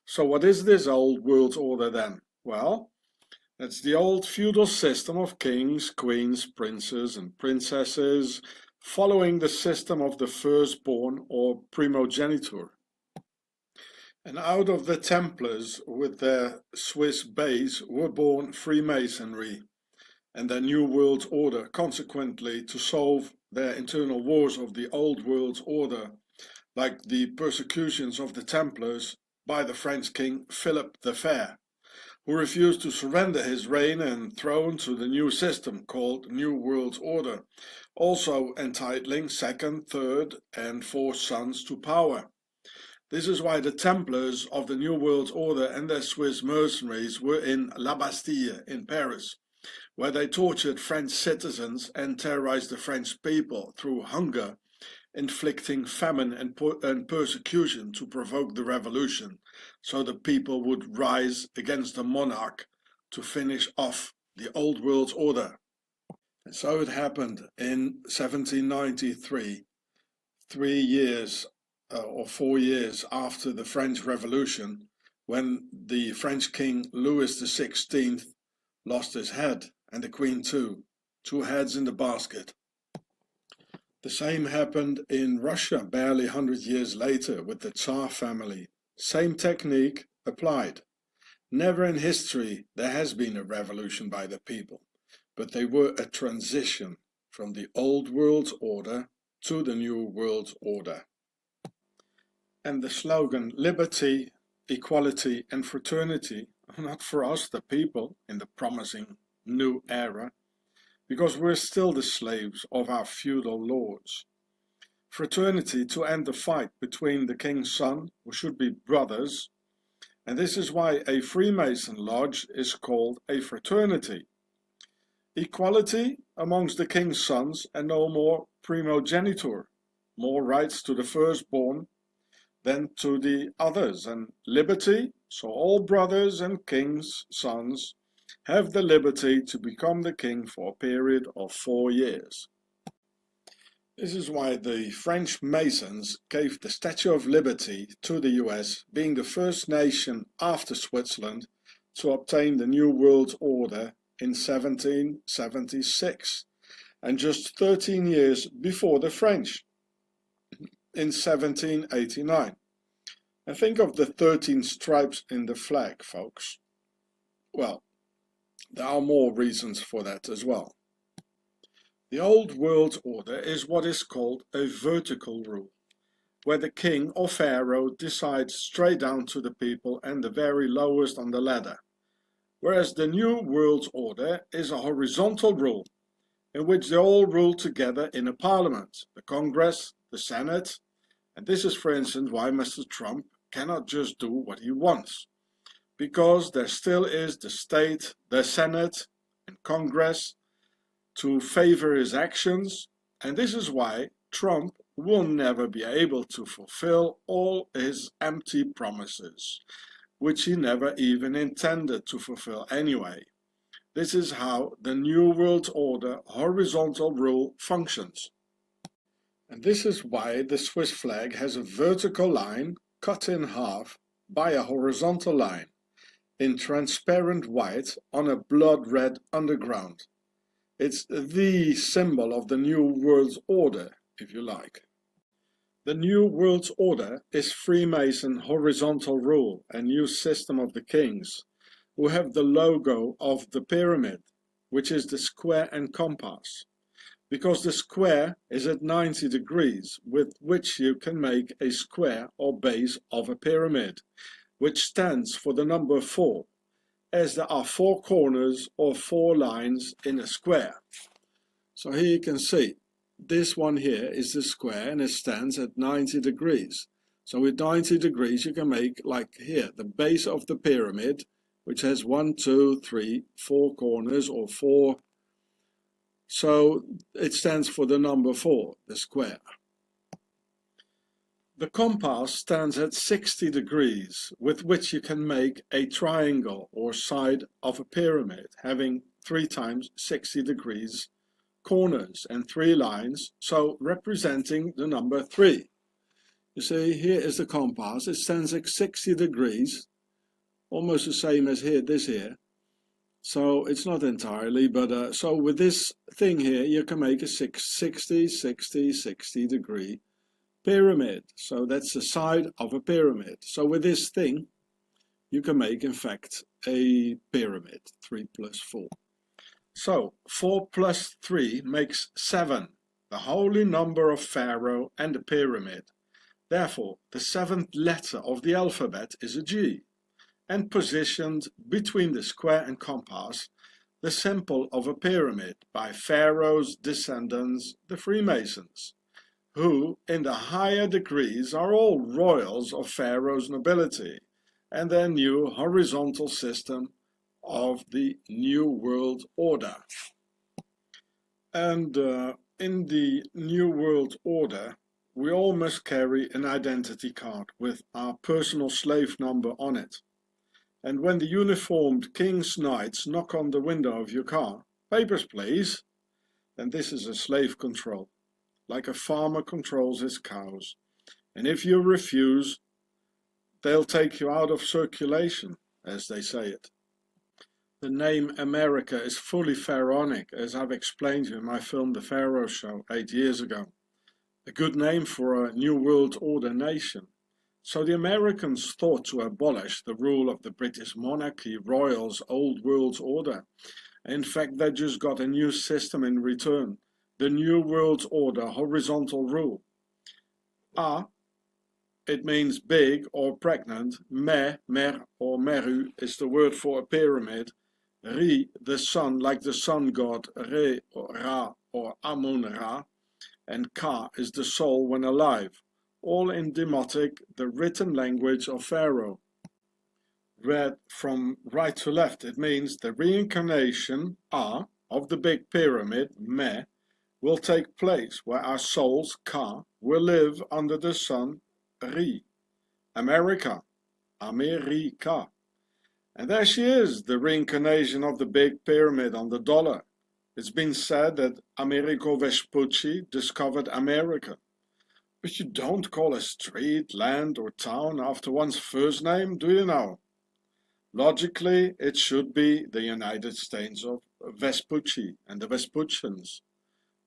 So what is this Old World Order then? Well, it's the old feudal system of kings, queens, princes and princesses, following the system of the firstborn or primogeniture. And out of the Templars with their Swiss base were born Freemasonry and their New World Order, consequently to solve their internal wars of the Old World Order, like the persecutions of the Templars by the French king Philip the Fair, who refused to surrender his reign and throne to the new system called New World Order, also entitling second, third and fourth sons to power. This is why the Templars of the New World Order and their Swiss mercenaries were in La Bastille in Paris, where they tortured French citizens and terrorized the French people through hunger, inflicting famine and persecution to provoke the revolution, so the people would rise against the monarch to finish off the Old World Order. And so it happened in 1793, 3 years or 4 years after the French Revolution, when the French King Louis XVI lost his head, and the Queen too, 2 heads in the basket. The same happened in Russia barely 100 years later with the Tsar family. Same technique applied. Never in history there has been a revolution by the people, but they were a transition from the Old World Order to the New World Order. And the slogan liberty, equality and fraternity are not for us, the people, in the promising new era, because we're still the slaves of our feudal lords. Fraternity to end the fight between the king's son, who should be brothers, and this is why a Freemason lodge is called a fraternity. Equality amongst the king's sons and no more primogeniture, more rights to the firstborn than to the others, and liberty, so all brothers and king's sons have the liberty to become the king for a period of 4 years. This is why the French Masons gave the Statue of Liberty to the US, being the first nation after Switzerland to obtain the New World Order in 1776, and just 13 years before the French, in 1789. And think of the 13 stripes in the flag, folks. Well, there are more reasons for that as well. The Old World Order is what is called a vertical rule, where the king or pharaoh decides straight down to the people and the very lowest on the ladder, whereas the New World Order is a horizontal rule, in which they all rule together in a parliament, the Congress, the Senate, and this is for instance why Mr. Trump cannot just do what he wants, because there still is the state, the Senate and Congress to favor his actions, and this is why Trump will never be able to fulfill all his empty promises, which he never even intended to fulfill anyway. This is how the New World Order horizontal rule functions. And this is why the Swiss flag has a vertical line cut in half by a horizontal line in transparent white on a blood red underground. It's the symbol of the New World Order, if you like. The New World Order is Freemason horizontal rule and new system of the kings, who have the logo of the pyramid, which is the square and compass, because the square is at 90 degrees, with which you can make a square or base of a pyramid, which stands for the number 4, as there are 4 corners or 4 lines in a square. So here you can see, this one here is the square and it stands at 90 degrees. So with 90 degrees you can make, like here, the base of the pyramid, which has 1, 2, 3, 4 corners or 4. So it stands for the number 4, the square. The compass stands at 60 degrees, with which you can make a triangle or side of a pyramid, having 3 times 60 degrees corners and 3 lines, so representing the number 3. You see, here is the compass. It stands at 60 degrees, almost the same as here, this here. So it's not entirely, but so with this thing here, you can make a 60 degree pyramid. So that's the side of a pyramid. So with this thing, you can make, in fact, a pyramid, 3 plus 4. So 4 plus 3 makes 7, the holy number of Pharaoh and the pyramid. Therefore, the 7th letter of the alphabet is a G, and positioned between the square and compass, the symbol of a pyramid by Pharaoh's descendants, the Freemasons, who in the higher degrees are all royals of Pharaoh's nobility, and their new horizontal system of the New World Order. And in the New World Order, we all must carry an identity card with our personal slave number on it. And when the uniformed king's knights knock on the window of your car, "Papers, please," then this is a slave control, like a farmer controls his cows. And if you refuse, they'll take you out of circulation, as they say it. The name America is fully pharaonic, as I've explained to you in my film The Pharaoh Show 8 years ago. A good name for a New World Order nation. So the Americans thought to abolish the rule of the British monarchy, royals, old world order. In fact, they just got a new system in return, the New World Order horizontal rule. A, it means big or pregnant. Me, mer or meru is the word for a pyramid. Ri, the sun, like the sun god, Re or Ra or Amun-Ra. And Ka is the soul when alive, all in Demotic, the written language of Pharaoh. Read from right to left, it means the reincarnation, A, of the big pyramid, Me, will take place where our souls, Ka, will live under the sun, Ri. America, America. And there she is, the reincarnation of the big pyramid on the dollar. It's been said that Amerigo Vespucci discovered America. But you don't call a street, land or town after one's first name, do you know? Logically, it should be the United States of Vespucci and the Vespuccians.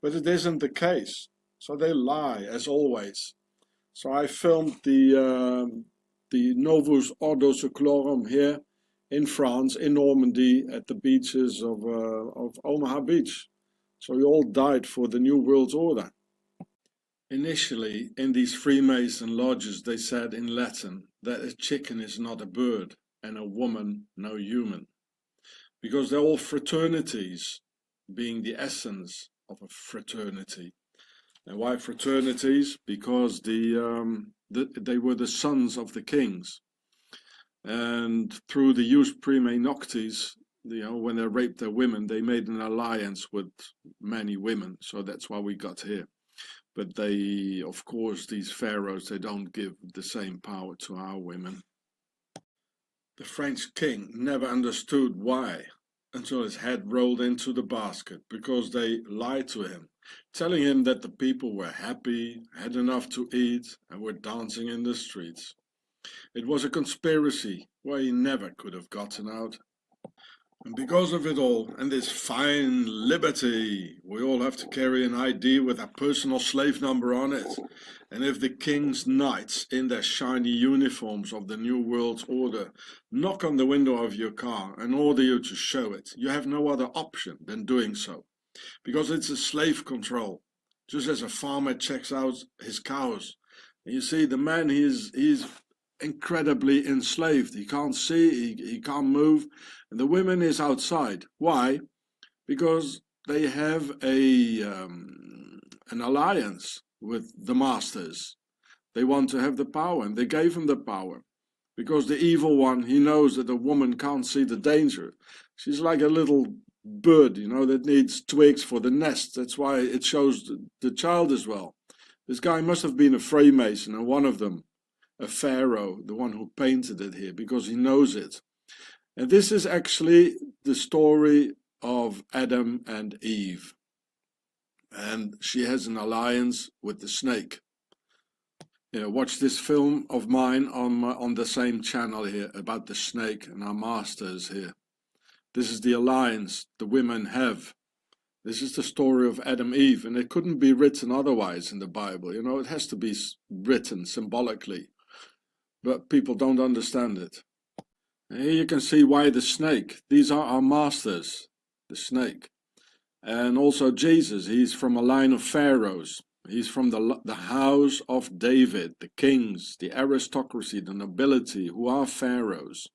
But it isn't the case, so they lie, as always. So I filmed the Novus Ordo Seclorum here in France, in Normandy, at the beaches of Omaha Beach. So we all died for the New World Order. Initially, in these Freemason lodges, they said in Latin that a chicken is not a bird and a woman no human, because they're all fraternities, being the essence of a fraternity. And why fraternities? Because they were the sons of the kings. And through the jus prime noctis, when they raped their women, they made an alliance with many women. So that's why we got here. But they, of course, these pharaohs, they don't give the same power to our women. The French king never understood why until his head rolled into the basket, because they lied to him, telling him that the people were happy, had enough to eat, and were dancing in the streets. It was a conspiracy where he never could have gotten out. And because of it all, and this fine liberty, we all have to carry an ID with a personal slave number on it. And if the king's knights in their shiny uniforms of the New World Order knock on the window of your car and order you to show it, you have no other option than doing so. Because it's a slave control. Just as a farmer checks out his cows. And you see, the man, he's incredibly enslaved. He can't see, he can't move. And the women is outside. Why? Because they have an alliance with the masters. They want to have the power, and they gave him the power. Because the evil one, he knows that a woman can't see the danger. She's like a little bird, you know, that needs twigs for the nest. That's why it shows the child as well. This guy must have been a Freemason, and one of them, a pharaoh, the one who painted it here, because he knows it. And this is actually the story of Adam and Eve. And she has an alliance with the snake. Yeah, watch this film of mine on the same channel here about the snake and our masters here. This is the alliance the women have. This is the story of Adam and Eve, and it couldn't be written otherwise in the Bible. You know, it has to be written symbolically. But people don't understand it. And here you can see why the snake. These are our masters, the snake. And also Jesus, he's from a line of pharaohs. He's from the house of David, the kings, the aristocracy, the nobility, who are pharaohs.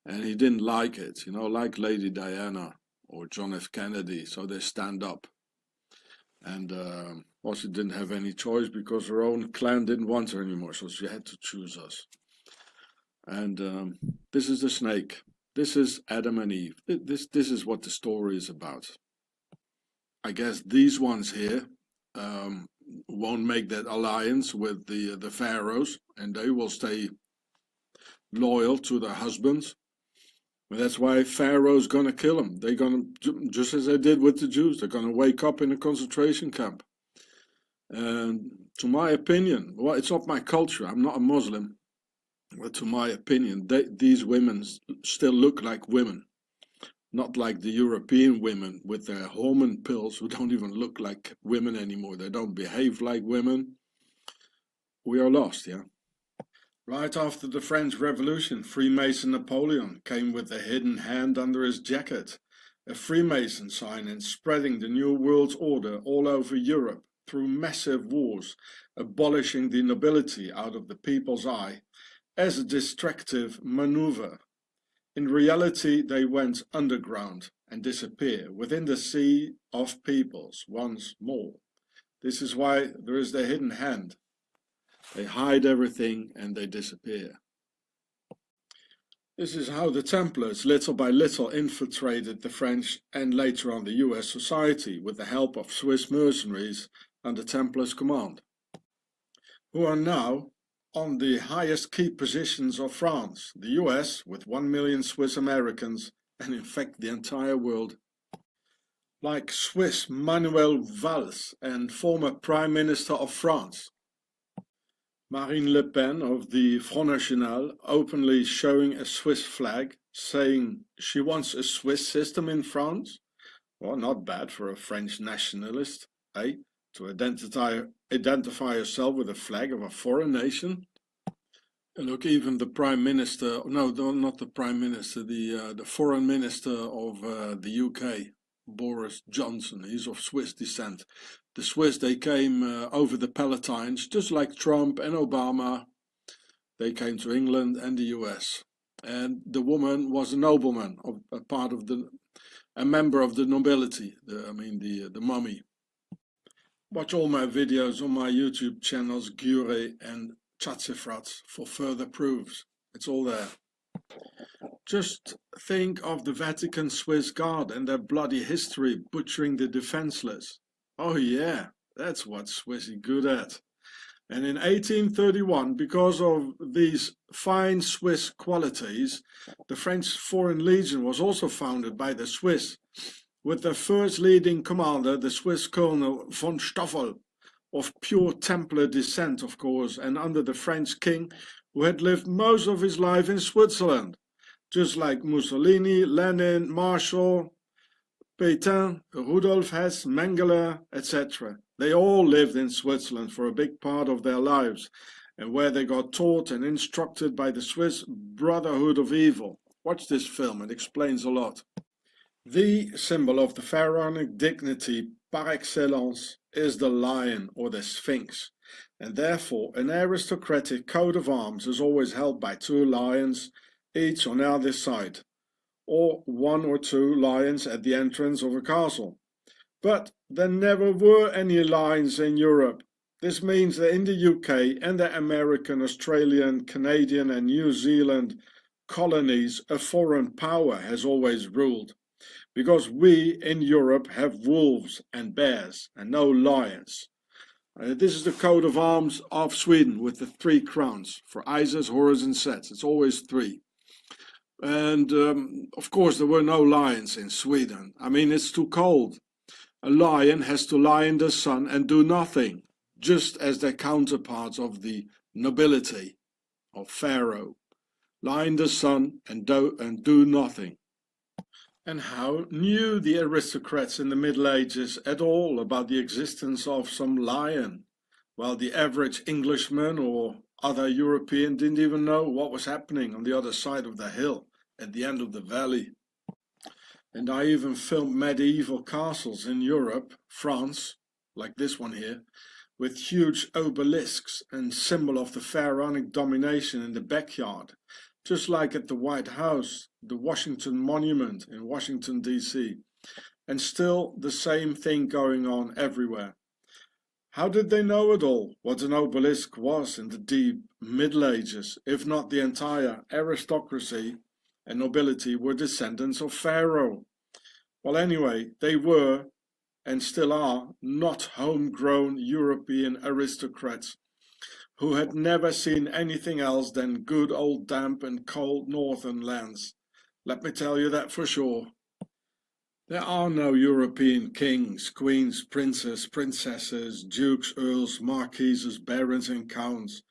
And he didn't like it, you know, like Lady Diana or John F. Kennedy, so they stand up. And also didn't have any choice because her own clan didn't want her anymore, so she had to choose us. And this is the snake. This is Adam and Eve. This is what the story is about. I guess these ones here won't make that alliance with the pharaohs, and they will stay loyal to their husbands. And that's why Pharaoh's gonna kill them. They're gonna, just as they did with the Jews, they're gonna wake up in a concentration camp. And to my opinion, well, it's not my culture. I'm not a Muslim, but to my opinion, these women still look like women. Not like the European women with their hormone pills who don't even look like women anymore. They don't behave like women. We are lost, yeah? Right after the French Revolution, Freemason Napoleon came with a hidden hand under his jacket, a Freemason sign, and spreading the New World Order all over Europe through massive wars, abolishing the nobility out of the people's eye as a distractive maneuver. In reality, they went underground and disappear within the sea of peoples once more. This is why there is the hidden hand. They hide everything and they disappear. This is how the Templars little by little infiltrated the French and later on the US society with the help of Swiss mercenaries under Templars' command, who are now on the highest key positions of France, the US with 1 million Swiss Americans, and in fact the entire world. Like Swiss Manuel Valls and former Prime Minister of France, Marine Le Pen of the Front National, openly showing a Swiss flag, saying she wants a Swiss system in France. Well, not bad for a French nationalist, eh? To identify herself with a flag of a foreign nation. And look, even the Prime Minister, no, not the Prime Minister, the Foreign Minister of the UK, Boris Johnson, he's of Swiss descent. The Swiss, they came over the Palatines, just like Trump and Obama. They came to England and the US. And the woman was a nobleman, a member of the nobility, the mummy. Watch all my videos on my YouTube channels, Gure and Chatsefrat, for further proofs. It's all there. Just think of the Vatican Swiss Guard and their bloody history butchering the defenseless. Oh yeah, that's what Swiss is good at. And in 1831, because of these fine Swiss qualities, the French Foreign Legion was also founded by the Swiss, with their first leading commander, the Swiss Colonel von Stoffel, of pure Templar descent, of course, and under the French king, who had lived most of his life in Switzerland. just like Mussolini, Lenin, Marshall, Pétain, Rudolf Hess, Mengele, etc. They all lived in Switzerland for a big part of their lives, and where they got taught and instructed by the Swiss Brotherhood of Evil. Watch this film, it explains a lot. The symbol of the pharaonic dignity par excellence is the lion or the sphinx, and therefore an aristocratic coat of arms is always held by two lions, each on either side, or one or two lions at the entrance of a castle. But there never were any lions in Europe. This means that in the UK and the American, Australian, Canadian and New Zealand colonies, a foreign power has always ruled. Because we in Europe have wolves and bears and no lions. This is the coat of arms of Sweden with the 3 crowns for Isis, Horus and Set. It's always 3. And of course there were no lions in Sweden. I mean, it's too cold. A lion has to lie in the sun and do nothing, just as their counterparts of the nobility of Pharaoh lie in the sun and do nothing. And how knew the aristocrats in the Middle Ages at all about the existence of some lion, while the average Englishman or other European didn't even know what was happening on the other side of the hill, at the end of the valley? And I even filmed medieval castles in Europe, France, like this one here, with huge obelisks and symbol of the pharaonic domination in the backyard, just like at the White House, the Washington Monument in Washington, D.C., and still the same thing going on everywhere. How did they know it all, what an obelisk was in the deep Middle Ages, if not the entire aristocracy and nobility were descendants of Pharaoh? Well, anyway, they were, and still are, not homegrown European aristocrats who had never seen anything else than good old damp and cold northern lands. Let me tell you that for sure. There are no European kings, queens, princes, princesses, dukes, earls, marquises, barons and counts,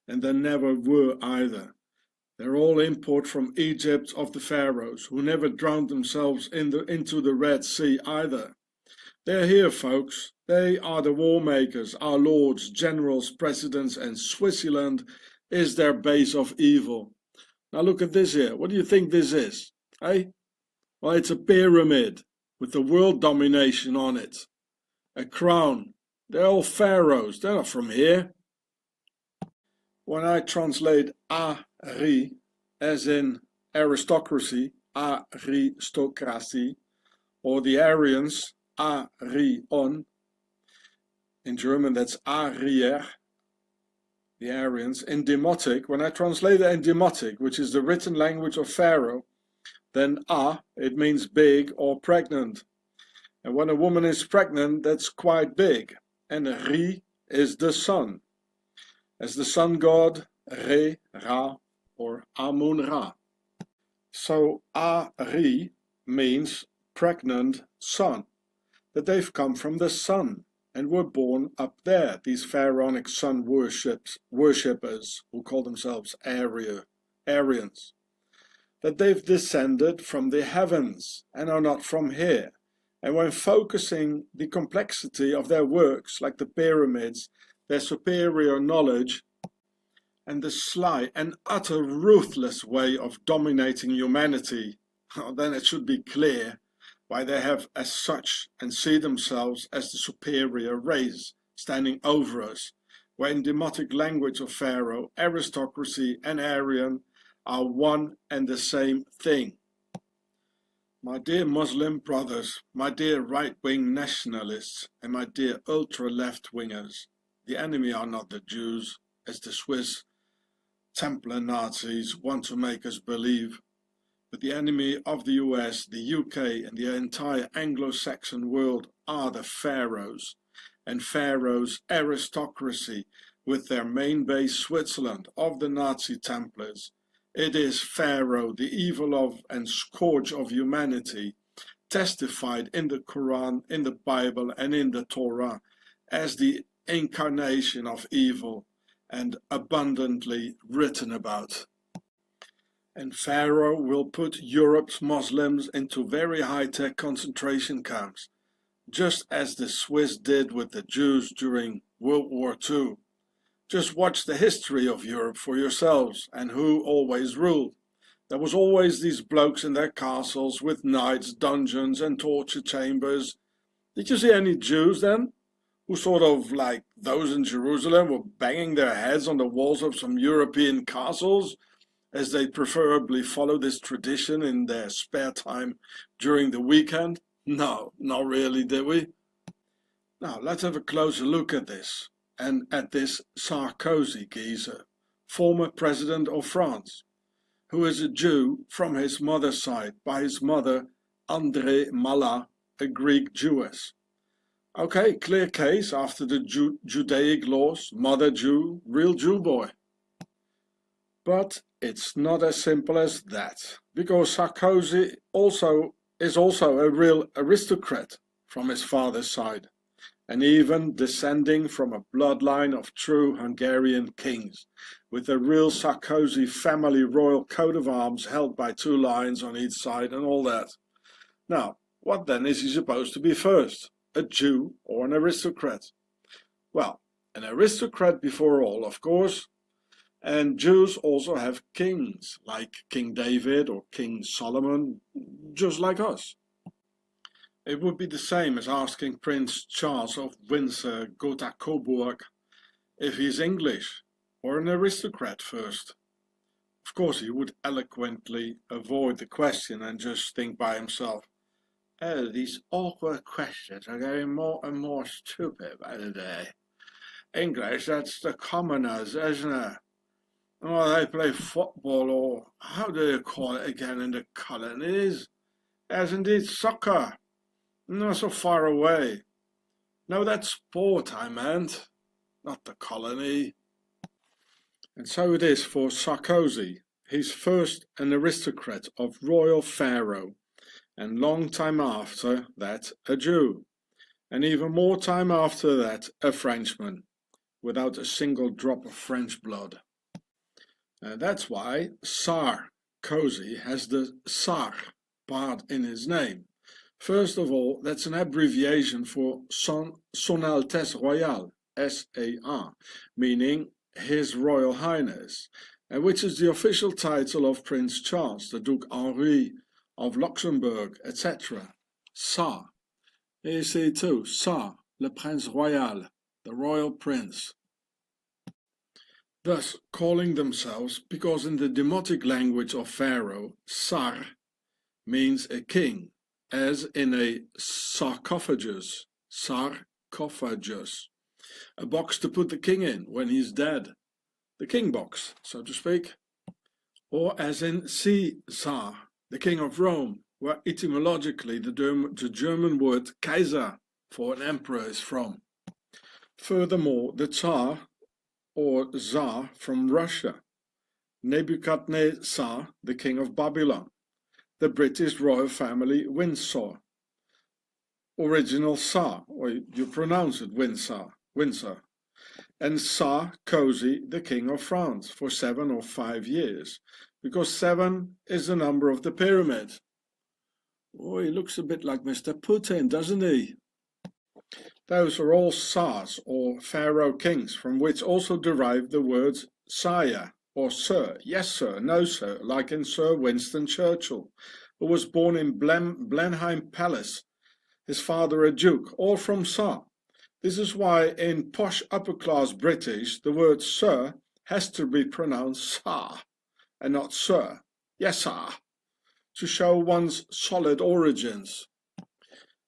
and there never were either. They're all import from Egypt of the pharaohs, who never drowned themselves into the Red Sea either. They're here, folks. They are the war makers, our lords, generals, presidents, and Switzerland is their base of evil. Now look at this here. What do you think this is? Eh? Well, it's a pyramid with the world domination on it. A crown. They're all pharaohs. They're not from here. When I translate Ari as in aristocracy, aristocracy, or the Aryans, Arion, in German that's Arier, the Aryans, in Demotic, when I translate it in Demotic, which is the written language of Pharaoh, then it means big or pregnant. And when a woman is pregnant, that's quite big. And Ri is the sun. As the sun god, Re, Ra, or Amun-Ra. So Ari means pregnant sun, that they've come from the sun and were born up there, these pharaonic sun worshippers who call themselves Aryans, that they've descended from the heavens and are not from here. And when focusing the complexity of their works, like the pyramids, their superior knowledge, and the sly and utter ruthless way of dominating humanity, then it should be clear why they have as such and see themselves as the superior race standing over us, where in demotic language of Pharaoh, aristocracy and Aryan are one and the same thing. My dear Muslim brothers, my dear right-wing nationalists, and my dear ultra-left-wingers, the enemy are not the Jews, as the Swiss Templar Nazis want to make us believe, but the enemy of the US, the UK, and the entire Anglo-Saxon world are the pharaohs, and Pharaoh's aristocracy, with their main base Switzerland of the Nazi Templars. It is Pharaoh, the evil of and scourge of humanity, testified in the Quran, in the Bible, and in the Torah as the incarnation of evil, and abundantly written about. And Pharaoh will put Europe's Muslims into very high-tech concentration camps, just as the Swiss did with the Jews during World War II. Just watch the history of Europe for yourselves and who always ruled. There was always these blokes in their castles with knights, dungeons and torture chambers. Did you see any Jews then? Who sort of like those in Jerusalem were banging their heads on the walls of some European castles, as they preferably follow this tradition in their spare time during the weekend? No, not really, did we? Now let's have a closer look at this, and at this Sarkozy geezer, former president of France, who is a Jew from his mother's side, by his mother André Mallat, a Greek Jewess. Okay, clear case after the Judaic laws, mother Jew, real Jew boy. But it's not as simple as that, because Sarkozy is also a real aristocrat from his father's side, and even descending from a bloodline of true Hungarian kings, with a real Sarkozy family royal coat of arms held by 2 lions on each side and all that. Now, what then is he supposed to be first? A Jew or an aristocrat? Well, an aristocrat before all, of course. And Jews also have kings, like King David or King Solomon, just like us. It would be the same as asking Prince Charles of Windsor Gotha-Coburg if he's English or an aristocrat first. Of course, he would eloquently avoid the question and just think by himself, "Oh, these awkward questions are getting more and more stupid by the day. English, that's the commoners, isn't it? Oh, they play football, or how do you call it again in the colonies? As indeed soccer. Not so far away. No, that's sport I meant, not the colony." And so it is for Sarkozy. He's first an aristocrat of royal Pharaoh, and long time after that a Jew, and even more time after that a Frenchman, without a single drop of French blood. That's why Sarkozy has the Sar part in his name. First of all, that's an abbreviation for Son Altesse Royale, SAR, meaning His Royal Highness, which is the official title of Prince Charles, the Duke Henri of Luxembourg, etc. Sar. Here you see too, Sar, le Prince Royal, the Royal Prince. Thus calling themselves, because in the demotic language of Pharaoh, Sar means a king, as in a sarcophagus, a box to put the king in when he's dead, the king box, so to speak. Or as in Caesar, the king of Rome, where etymologically the German word Kaiser for an emperor is from. Furthermore, the Tsar or Tsar from Russia, Nebuchadnezzar, the king of Babylon, the British royal family Windsor, original Tsar, or you pronounce it Windsor, and Sarkozy, the king of France, for 7 or 5 years, because 7 is the number of the pyramid. Oh, he looks a bit like Mr. Putin, doesn't he? Those are all Tsars, or pharaoh kings, from which also derive the words sire, or sir, yes sir, no sir, like in Sir Winston Churchill, who was born in Blenheim Palace, his father a duke, all from Tsar. This is why in posh upper-class British the word sir has to be pronounced sar, and not sir, yes sir, to show one's solid origins.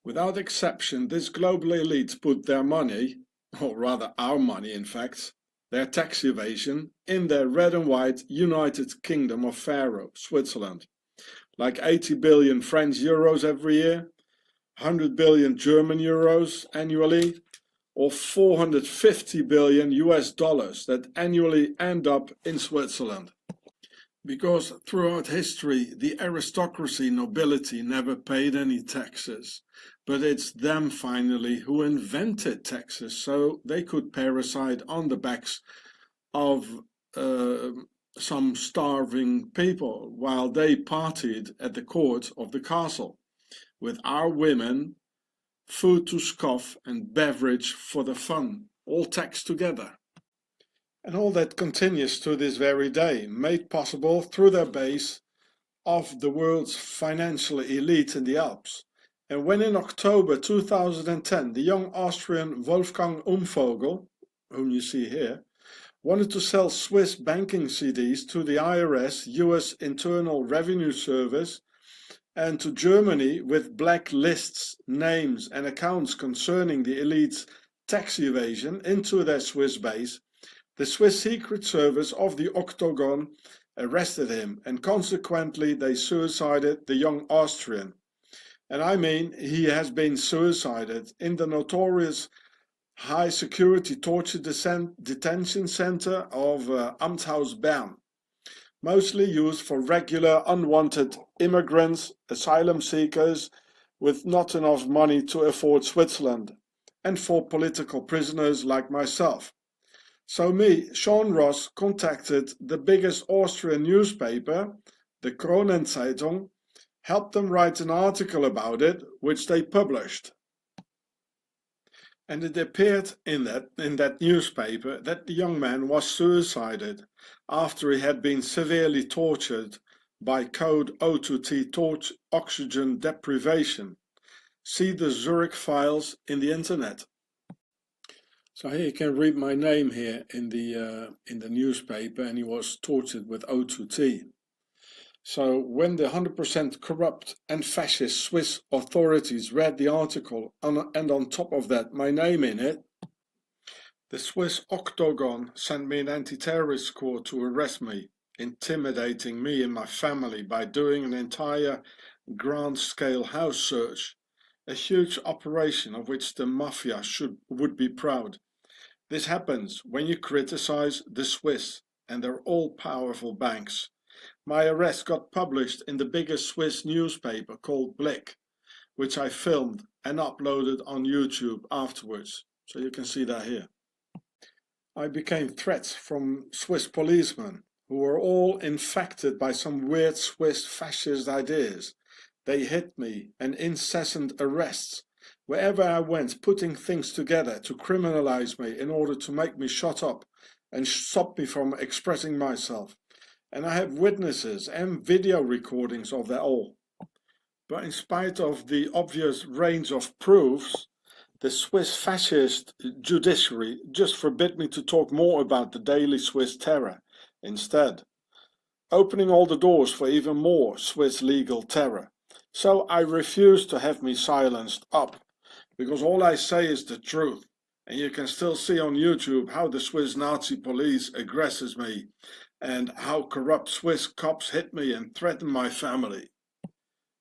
Without exception, this global elite put their money, or rather our money in fact, their tax evasion, in their red and white United Kingdom of Pharaoh, Switzerland. Like 80 billion French euros every year, 100 billion German euros annually, or 450 billion US dollars that annually end up in Switzerland. Because throughout history, the aristocracy nobility never paid any taxes, but it's them finally who invented taxes so they could parasite on the backs of some starving people while they partied at the court of the castle, with our women, food to scoff and beverage for the fun, all taxed together. And all that continues to this very day, made possible through their base of the world's financial elite in the Alps. And when in October 2010 the young Austrian Wolfgang Umvogel, whom you see here, wanted to sell Swiss banking CDs to the IRS, US Internal Revenue Service, and to Germany with black lists, names and accounts concerning the elite's tax evasion into their Swiss base, the Swiss Secret Service of the Octagon arrested him, and consequently they suicided the young Austrian. And I mean, he has been suicided in the notorious high security torture detention center of Amtshaus Bern, mostly used for regular unwanted immigrants, asylum seekers with not enough money to afford Switzerland, and for political prisoners like myself. So me, Sean Ross, contacted the biggest Austrian newspaper, the Kronenzeitung, helped them write an article about it, which they published. And it appeared in that newspaper that the young man was suicided after he had been severely tortured by code O2T oxygen deprivation. See the Zurich files in the internet. So here you can read my name here in the newspaper, and he was tortured with O2T. So when the 100% corrupt and fascist Swiss authorities read the article and on top of that my name in it, the Swiss Octagon sent me an anti-terrorist squad to arrest me, intimidating me and my family by doing an entire grand-scale house search, a huge operation of which the mafia would be proud. This happens when you criticize the Swiss and their all-powerful banks. My arrest got published in the biggest Swiss newspaper called Blick, which I filmed and uploaded on YouTube afterwards, so you can see that here. I became threats from Swiss policemen who were all infected by some weird Swiss fascist ideas. They hit me and incessant arrests wherever I went, putting things together to criminalize me in order to make me shut up and stop me from expressing myself. And I have witnesses and video recordings of that all. But in spite of the obvious range of proofs, the Swiss fascist judiciary just forbid me to talk more about the daily Swiss terror instead, opening all the doors for even more Swiss legal terror. So I refuse to have me silenced up, because all I say is the truth, and you can still see on YouTube how the Swiss Nazi police aggresses me, and how corrupt Swiss cops hit me and threaten my family.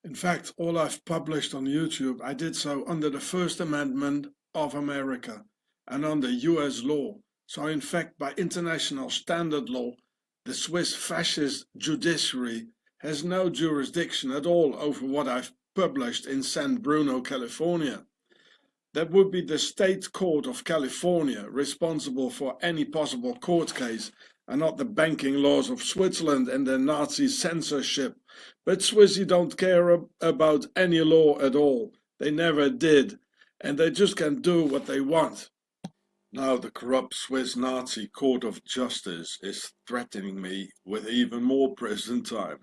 In fact, all I've published on YouTube, I did so under the First Amendment of America and under US law. So in fact, by international standard law, the Swiss fascist judiciary has no jurisdiction at all over what I've published in San Bruno, California. That would be the state court of California responsible for any possible court case, and not the banking laws of Switzerland and their Nazi censorship. But Swissy don't care about any law at all. They never did, and they just can do what they want. Now the corrupt Swiss Nazi Court of Justice is threatening me with even more prison time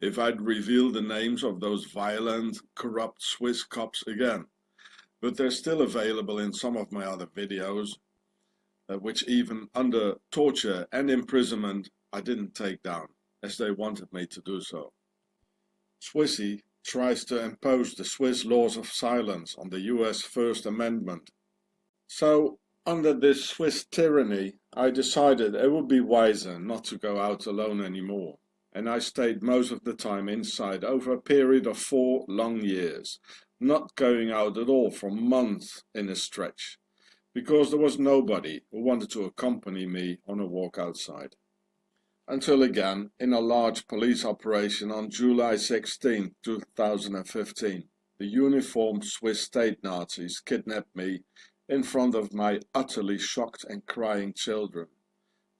if I'd reveal the names of those violent, corrupt Swiss cops again. But they're still available in some of my other videos, which even under torture and imprisonment I didn't take down, as they wanted me to do so. Swissy tries to impose the Swiss laws of silence on the US First Amendment. So, under this Swiss tyranny, I decided it would be wiser not to go out alone anymore, and I stayed most of the time inside over a period of 4 long years, not going out at all for months in a stretch, because there was nobody who wanted to accompany me on a walk outside. Until again, in a large police operation on July 16, 2015, the uniformed Swiss state Nazis kidnapped me in front of my utterly shocked and crying children.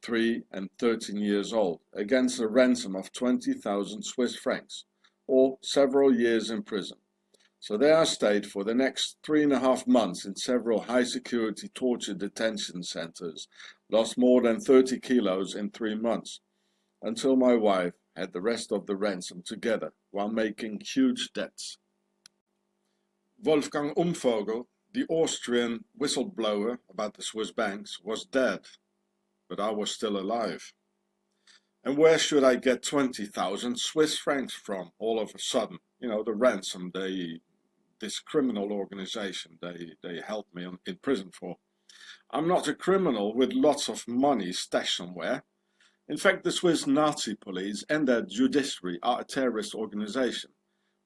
3 and 13 years old, against a ransom of 20,000 Swiss francs, or several years in prison. So there I stayed for the next 3.5 months in several high-security torture detention centers, lost more than 30 kilos in 3 months, until my wife had the rest of the ransom together while making huge debts. Wolfgang Umvogel, the Austrian whistleblower about the Swiss banks, was dead, but I was still alive. And where should I get 20,000 Swiss francs from all of a sudden? You know, the ransom this criminal organization they held me in prison for. I'm not a criminal with lots of money stashed somewhere. In fact, the Swiss Nazi police and their judiciary are a terrorist organization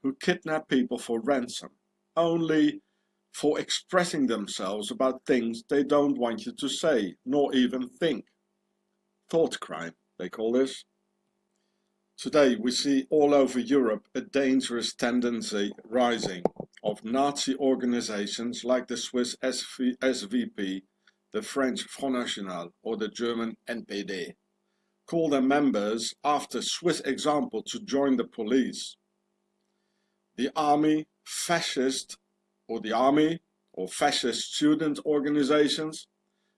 who kidnap people for ransom, only for expressing themselves about things they don't want you to say, nor even think. Thought crime, they call this. Today we see all over Europe a dangerous tendency rising of Nazi organizations like the Swiss SVP, the French Front National, or the German NPD. Call their members after Swiss example to join the police. The army, fascist student organizations,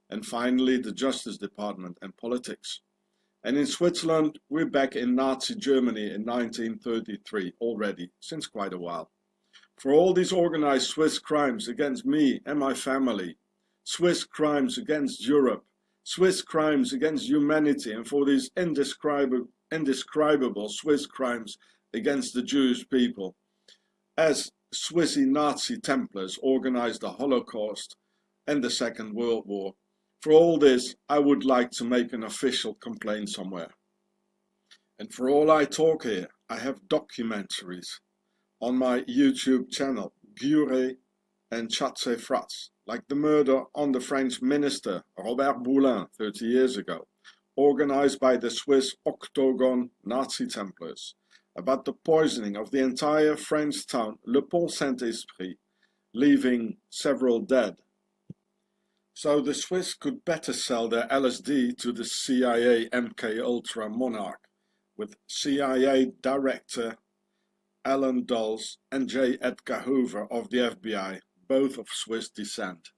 and finally the Justice Department and politics. And in Switzerland, we're back in Nazi Germany in 1933 already, since quite a while. For all these organized Swiss crimes against me and my family, Swiss crimes against Europe, Swiss crimes against humanity, and for these indescribable Swiss crimes against the Jewish people, as Swissy Nazi Templars organized the Holocaust and the Second World War. For all this, I would like to make an official complaint somewhere. And for all I talk here, I have documentaries on my YouTube channel, Gure and Chasse Frats, like the murder on the French minister Robert Boulin 30 years ago, organized by the Swiss Octagon Nazi Templars, about the poisoning of the entire French town Le Pont Saint-Esprit, leaving several dead. So the Swiss could better sell their LSD to the CIA MK-Ultra monarch, with CIA Director Alan Dulles and J. Edgar Hoover of the FBI, both of Swiss descent.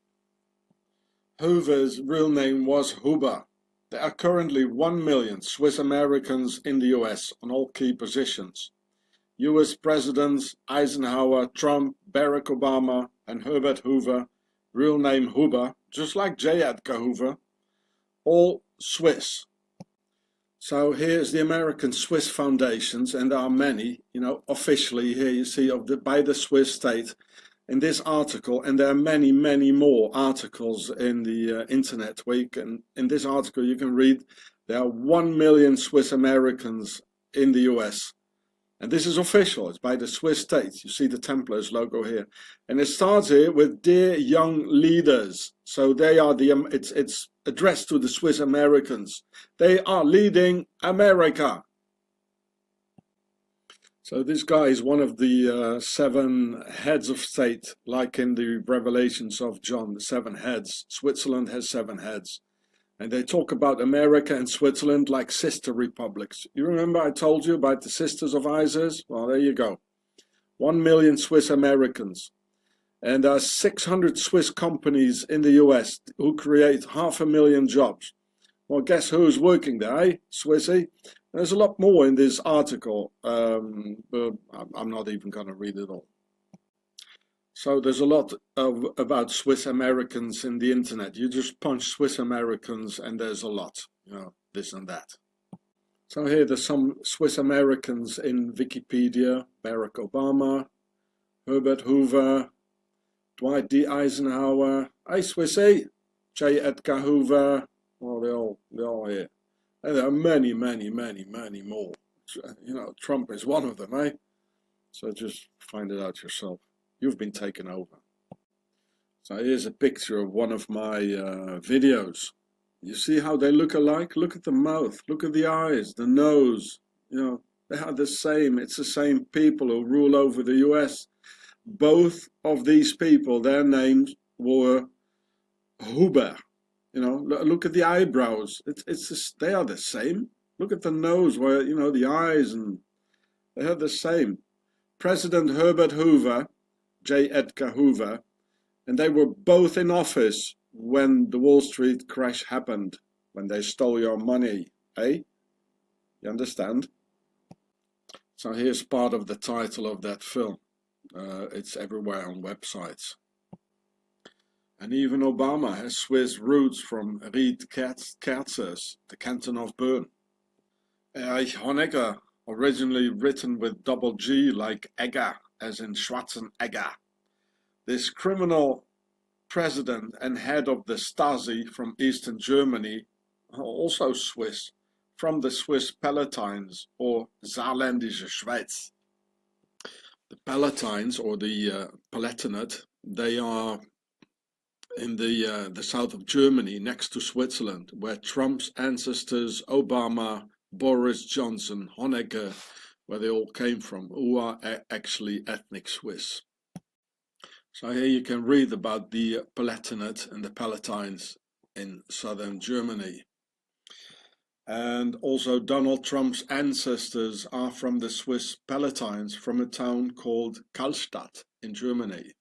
Hoover's real name was Huber. There are currently 1 million Swiss Americans in the US on all key positions. US Presidents Eisenhower, Trump, Barack Obama and Herbert Hoover, real name Huber, just like J. Edgar Hoover, all Swiss. So here's the American Swiss foundations, and there are many, you know, officially here you see by the Swiss state in this article, and there are many, many more articles in the internet where you can, in this article you can read there are 1 million Swiss Americans in the US. And this is official, it's by the Swiss state. You see the Templars logo here. And it starts here with Dear Young Leaders. So they are it's addressed to the Swiss Americans. They are leading America. So this guy is one of the 7 heads of state, like in the Revelations of John, the 7 heads. Switzerland has 7 heads. And they talk about America and Switzerland like sister republics. You remember I told you about the Sisters of Isis? Well, there you go. 1 million Swiss Americans. And there are 600 Swiss companies in the US who create 500,000 jobs. Well, guess who's working there, eh? Swissy? There's a lot more in this article, but I'm not even going to read it all. So there's a lot about Swiss Americans in the internet. You just punch Swiss Americans and there's a lot, you know, this and that. So here there's some Swiss Americans in Wikipedia: Barack Obama, Herbert Hoover, Dwight D. Eisenhower, hey Swissy, J. Edgar Hoover. Well, they're all here. And there are many, many, many, many more. You know, Trump is one of them, eh? So just find it out yourself. You've been taken over. So here's a picture of one of my videos. You see how they look alike? Look at the mouth, look at the eyes, the nose. You know, they are the same. It's the same people who rule over the US. Both of these people, their names were Huber. You know, look at the eyebrows. It's just, they are the same. Look at the nose, where, you know, the eyes, and they are the same. President Herbert Hoover, J. Edgar Hoover, and they were both in office when the Wall Street crash happened, when they stole your money, eh? You understand? So here's part of the title of that film. It's everywhere on websites. And even Obama has Swiss roots from Ried Kerzers, the canton of Bern. Erich Honecker, originally written with double G like Egger, as in Schwarzenegger. This criminal president and head of the Stasi from Eastern Germany, also Swiss, from the Swiss Palatines or Saarländische Schweiz. The Palatines, or the Palatinate, they are in the south of Germany, next to Switzerland, where Trump's ancestors, Obama, Boris Johnson, Honecker, where they all came from, who are actually ethnic Swiss. So here you can read about the Palatinate and the Palatines in southern Germany. And also Donald Trump's ancestors are from the Swiss Palatines, from a town called Kallstadt in Germany,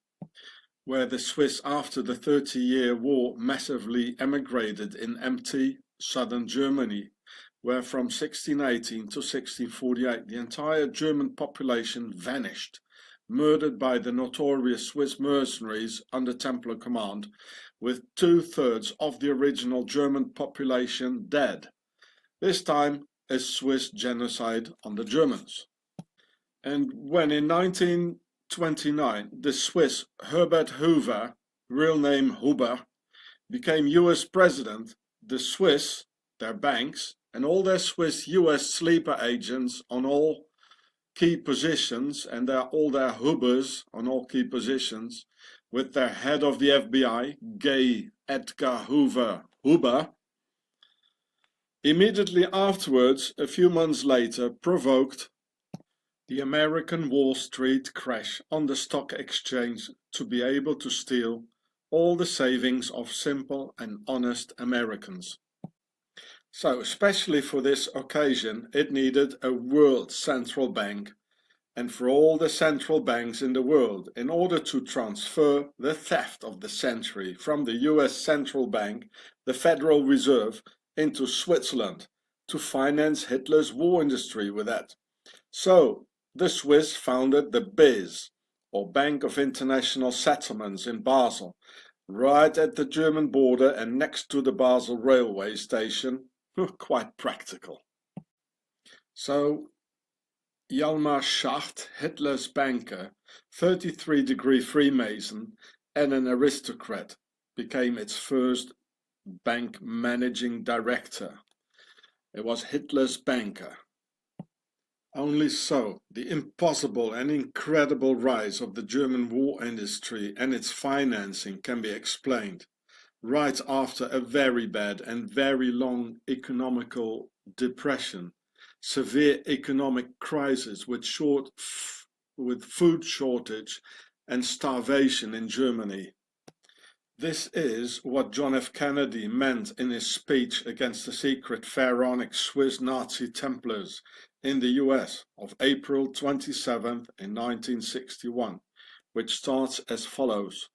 where the Swiss after the 30-year war massively emigrated in empty southern Germany, where from 1618 to 1648 the entire German population vanished, murdered by the notorious Swiss mercenaries under Templar command, with 2/3 of the original German population dead. This time a Swiss genocide on the Germans. And when in 1929 the Swiss Herbert Hoover, real name Huber, became US president, the Swiss, their banks, and all their Swiss US sleeper agents on all key positions, and all their Hubers on all key positions, with their head of the FBI, J. Edgar Hoover, immediately afterwards, a few months later, provoked the American Wall Street crash on the stock exchange to be able to steal all the savings of simple and honest Americans. So, especially for this occasion, it needed a world central bank, and for all the central banks in the world, in order to transfer the theft of the century from the US Central Bank, the Federal Reserve, into Switzerland, to finance Hitler's war industry with that. So, the Swiss founded the BIS, or Bank of International Settlements, in Basel, right at the German border and next to the Basel railway station. Quite practical. So, Hjalmar Schacht, Hitler's banker, 33-degree Freemason and an aristocrat, became its first bank managing director. It was Hitler's banker. Only so, the impossible and incredible rise of the German war industry and its financing can be explained, right after a very bad and very long economical depression, severe economic crisis with food shortage and starvation in Germany. This is what John F. Kennedy meant in his speech against the secret pharaonic Swiss Nazi Templars in the US of April 27th in 1961, which starts as follows.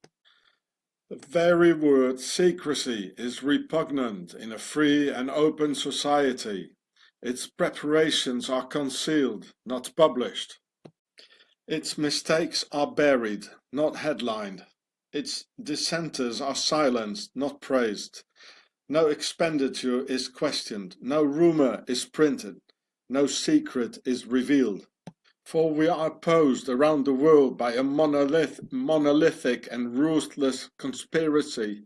The very word secrecy is repugnant in a free and open society. Its preparations are concealed, not published. Its mistakes are buried, not headlined. Its dissenters are silenced, not praised. No expenditure is questioned, no rumor is printed, no secret is revealed. For we are opposed around the world by a monolithic and ruthless conspiracy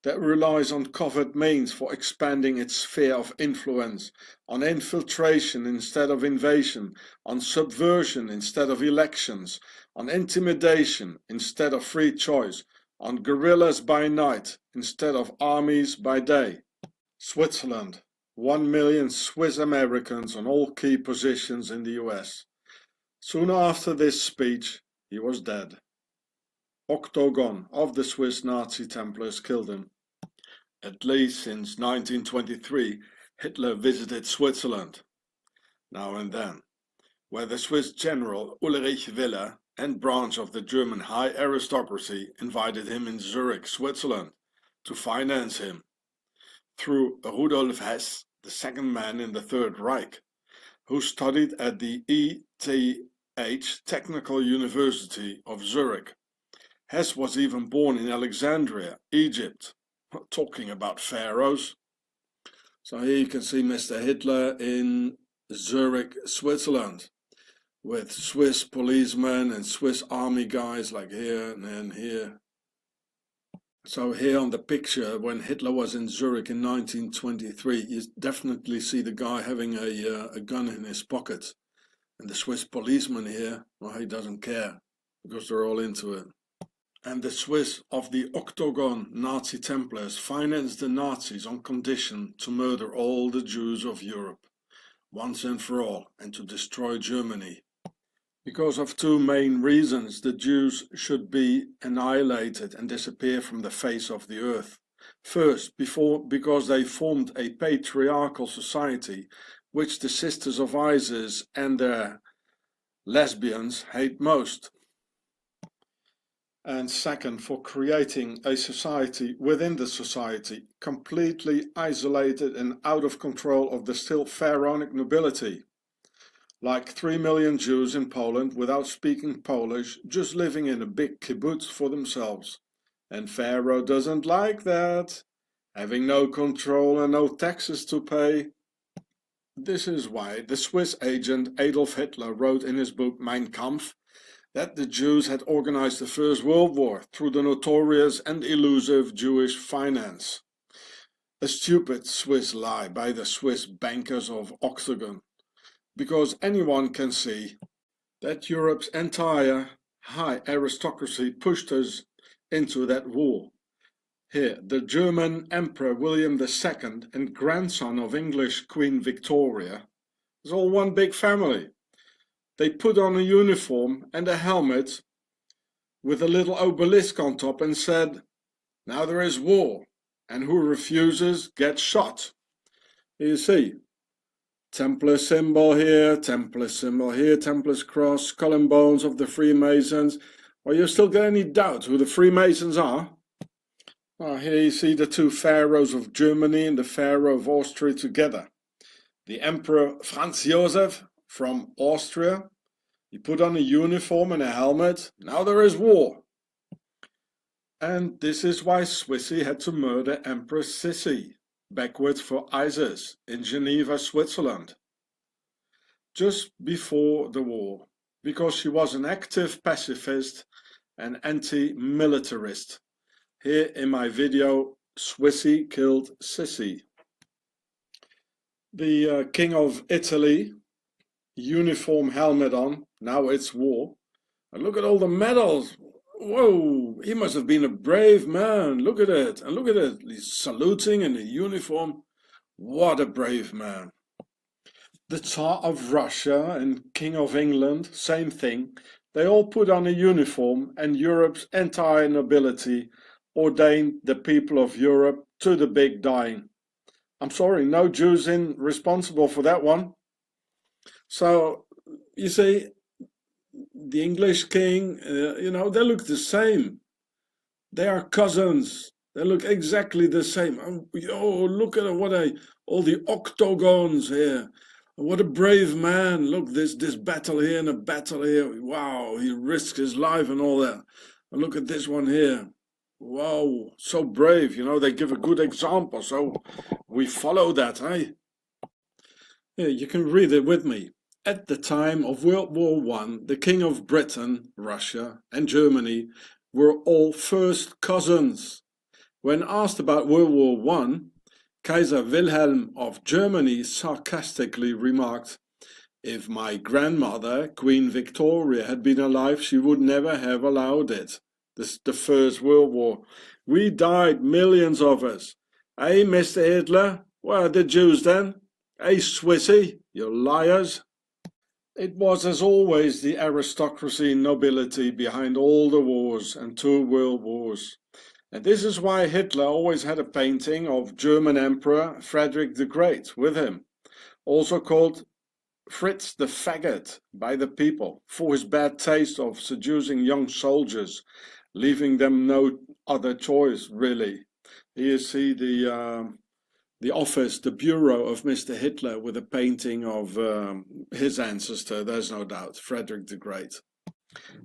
that relies on covert means for expanding its sphere of influence, on infiltration instead of invasion, on subversion instead of elections, on intimidation instead of free choice, on guerrillas by night instead of armies by day. Switzerland, 1 million Swiss Americans on all key positions in the US. Soon after this speech, he was dead. Octagon of the Swiss Nazi Templars killed him. At least since 1923, Hitler visited Switzerland, now and then, where the Swiss general Ulrich Wille and branch of the German high aristocracy invited him in Zurich, Switzerland, to finance him, through Rudolf Hess, the second man in the Third Reich, who studied at the ETH Technical University of Zurich. Hess was even born in Alexandria, Egypt. Talking about pharaohs. So here you can see Mr. Hitler in Zurich, Switzerland, with Swiss policemen and Swiss army guys like here and then here. So here on the picture, when Hitler was in Zurich in 1923, you definitely see the guy having a gun in his pocket. And the Swiss policeman here, well, he doesn't care, because they're all into it. And the Swiss of the Octagon Nazi Templars financed the Nazis on condition to murder all the Jews of Europe, once and for all, and to destroy Germany. Because of two main reasons, the Jews should be annihilated and disappear from the face of the earth. First, because they formed a patriarchal society, which the sisters of ISIS and their lesbians hate most. And second, for creating a society within the society, completely isolated and out of control of the still pharaonic nobility. Like 3 million Jews in Poland without speaking Polish, just living in a big kibbutz for themselves. And Pharaoh doesn't like that, having no control and no taxes to pay. This is why the Swiss agent Adolf Hitler wrote in his book Mein Kampf that the Jews had organized the First World War through the notorious and elusive Jewish finance. A stupid Swiss lie by the Swiss bankers of Octagon, because anyone can see that Europe's entire high aristocracy pushed us into that war. Here, the German Emperor William II and grandson of English Queen Victoria is all one big family. They put on a uniform and a helmet with a little obelisk on top and said, "Now there is war, and who refuses gets shot." You see, Templar symbol here, Templar's cross, skull and bones of the Freemasons. Or you still got any doubt who the Freemasons are? Well, here you see the two pharaohs of Germany and the pharaoh of Austria together. The Emperor Franz Joseph from Austria. He put on a uniform and a helmet. Now there is war. And this is why Swissy had to murder Empress Sissi, backwards for ISIS, in Geneva, Switzerland, just before the war, because she was an active pacifist and anti-militarist. Here in my video, Swissy killed Sissi. The King of Italy, uniform, helmet on, now it's war. And look at all the medals. Whoa, he must have been a brave man. Look at it. And look at it. He's saluting in a uniform. What a brave man. The Tsar of Russia and King of England, same thing. They all put on a uniform, and Europe's entire nobility ordained the people of Europe to the big dying. I'm sorry, no Jews responsible for that one. So, you see, the English king, they look the same. They are cousins. They look exactly the same. Oh, look at all the octagons here. What a brave man. Look, this battle here and a battle here. Wow, he risks his life and all that. And look at this one here. Wow, so brave. They give a good example. So we follow that, eh? Here, you can read it with me. At the time of World War I, the King of Britain, Russia, and Germany were all first cousins. When asked about World War I, Kaiser Wilhelm of Germany sarcastically remarked, "If my grandmother, Queen Victoria, had been alive, she would never have allowed it." This is the First World War. We died, millions of us. Hey, Mr. Hitler, where are the Jews then? Hey, Swissy, you liars. It was, as always, the aristocracy and nobility behind all the wars and 2 world wars. And this is why Hitler always had a painting of German Emperor Frederick the Great with him, also called Fritz the Faggot by the people for his bad taste of seducing young soldiers, leaving them no other choice really. Here you see the office, the bureau of Mr. Hitler with a painting of his ancestor, there's no doubt, Frederick the Great.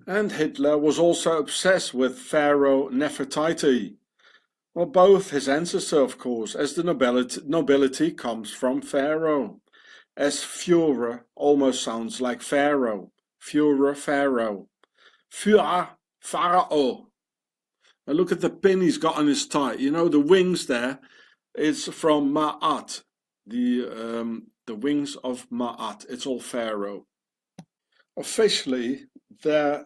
And Hitler was also obsessed with Pharaoh Nefertiti. Well, both his ancestor, of course, as the nobility comes from Pharaoh. As Führer almost sounds like Pharaoh. Führer, Pharaoh. Führer, Pharaoh. And look at the pin he's got on his tie. You know, the wings there, it's from Ma'at. The wings of Ma'at. It's all Pharaoh. Officially, there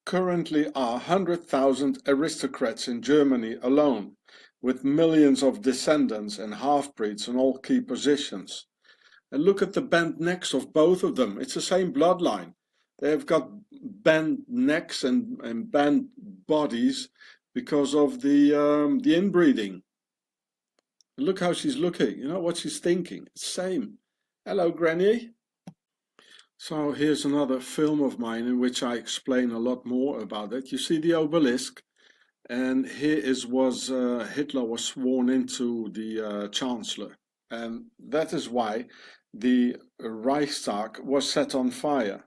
currently are 100,000 aristocrats in Germany alone, with millions of descendants and half-breeds in all key positions. And look at the bent necks of both of them. It's the same bloodline. They've got bent necks and bent bodies because of the inbreeding. Look how she's looking. You know what she's thinking. It's the same. Hello, Granny. So here's another film of mine in which I explain a lot more about it. You see the obelisk, and here was Hitler was sworn into the Chancellor, and that is why the Reichstag was set on fire,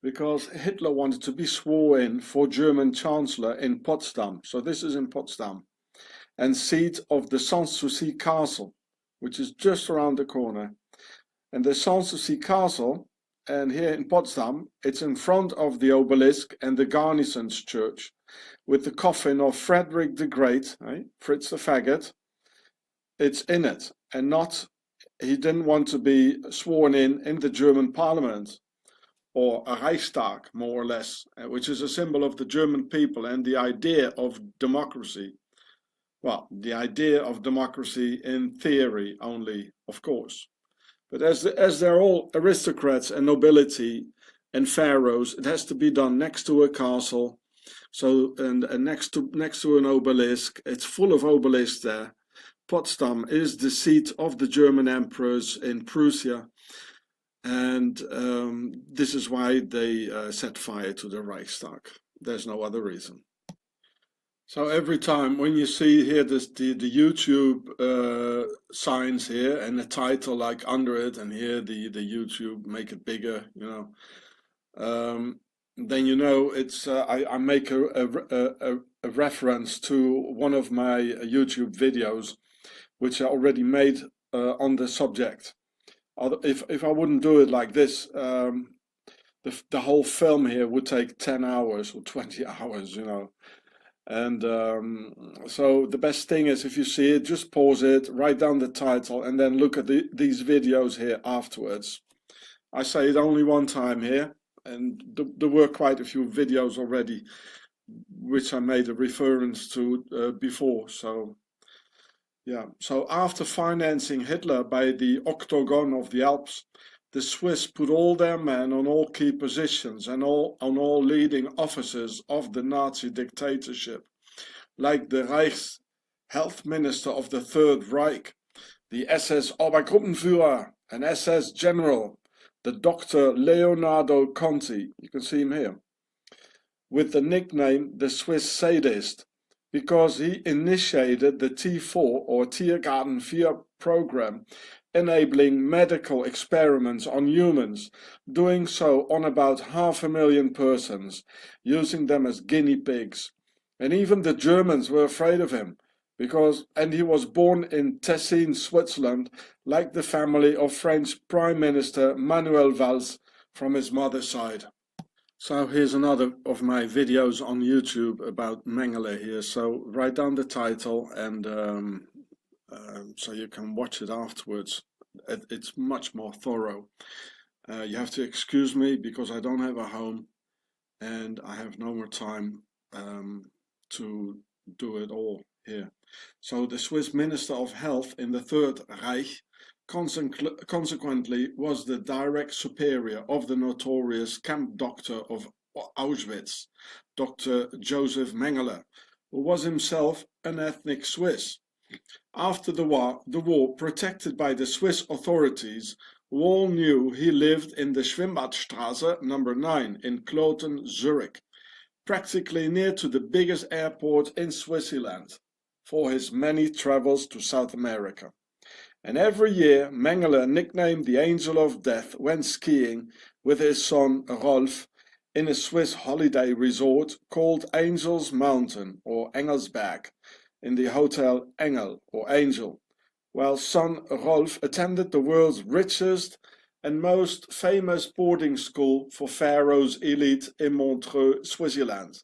because Hitler wanted to be sworn in for German Chancellor in Potsdam. So this is in Potsdam, and seat of the Sanssouci Castle, which is just around the corner. And the Sanssouci Castle, and here in Potsdam, it's in front of the obelisk and the Garnisons Church, with the coffin of Frederick the Great, Fritz the Faggot. It's in it, and not, he didn't want to be sworn in the German Parliament, or a Reichstag, more or less, which is a symbol of the German people and the idea of democracy. Well, the idea of democracy in theory only, of course. But as they're all aristocrats and nobility and pharaohs, it has to be done next to a castle, so and next to an obelisk. It's full of obelisks there. Potsdam is the seat of the German emperors in Prussia, and this is why they set fire to the Reichstag. There's no other reason. So every time when you see here the YouTube signs here and the title like under it, and here the YouTube, make it bigger, you know, then you know it's I make a reference to one of my YouTube videos, which I already made on the subject. If I wouldn't do it like this, the whole film here would take 10 hours or 20 hours, you know. And so the best thing is, if you see it, just pause it, write down the title, and then look at these videos here afterwards. I say it only one time here, and there were quite a few videos already which I made a reference to before. So yeah, so after financing Hitler by the Octagon of the Alps, the Swiss put all their men on all key positions and on all leading offices of the Nazi dictatorship, like the Reichs Health Minister of the Third Reich, the SS Obergruppenführer, an SS General, the Dr. Leonardo Conti, you can see him here, with the nickname the Swiss Sadist, because he initiated the T4 or Tiergarten 4 program, enabling medical experiments on humans, doing so on about 500,000 persons, using them as guinea pigs. And even the Germans were afraid of him, and he was born in Tessin, Switzerland, like the family of French Prime Minister Manuel Valls from his mother's side. So here's another of my videos on YouTube about Mengele here. So write down the title, and so you can watch it afterwards. It's much more thorough. You have to excuse me because I don't have a home and I have no more time to do it all here. So the Swiss Minister of Health in the Third Reich consequently was the direct superior of the notorious camp doctor of Auschwitz, Dr. Joseph Mengele, who was himself an ethnic Swiss. After the war, protected by the Swiss authorities, who all knew he lived in the Schwimmbadstraße number 9 in Kloten, Zurich, practically near to the biggest airport in Switzerland, for his many travels to South America. And every year Mengele, nicknamed the Angel of Death, went skiing with his son Rolf in a Swiss holiday resort called Angel's Mountain or Engelsberg in the Hotel Engel or Angel, while son Rolf attended the world's richest and most famous boarding school for Pharaoh's elite in Montreux, Switzerland.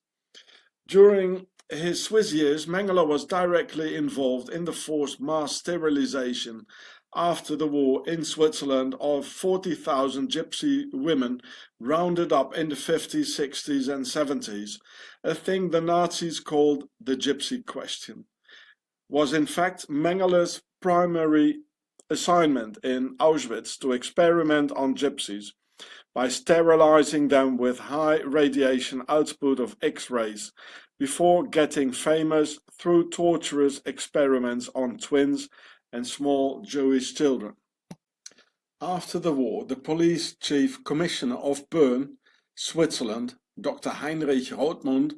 During his Swiss years, Mengele was directly involved in the forced mass sterilization after the war in Switzerland of 40,000 gypsy women rounded up in the 50s, 60s and 70s, a thing the Nazis called the Gypsy Question. Was in fact Mengele's primary assignment in Auschwitz to experiment on gypsies by sterilizing them with high radiation output of X-rays before getting famous through torturous experiments on twins and small Jewish children. After the war, the police chief commissioner of Bern, Switzerland, Dr. Heinrich Rothmund,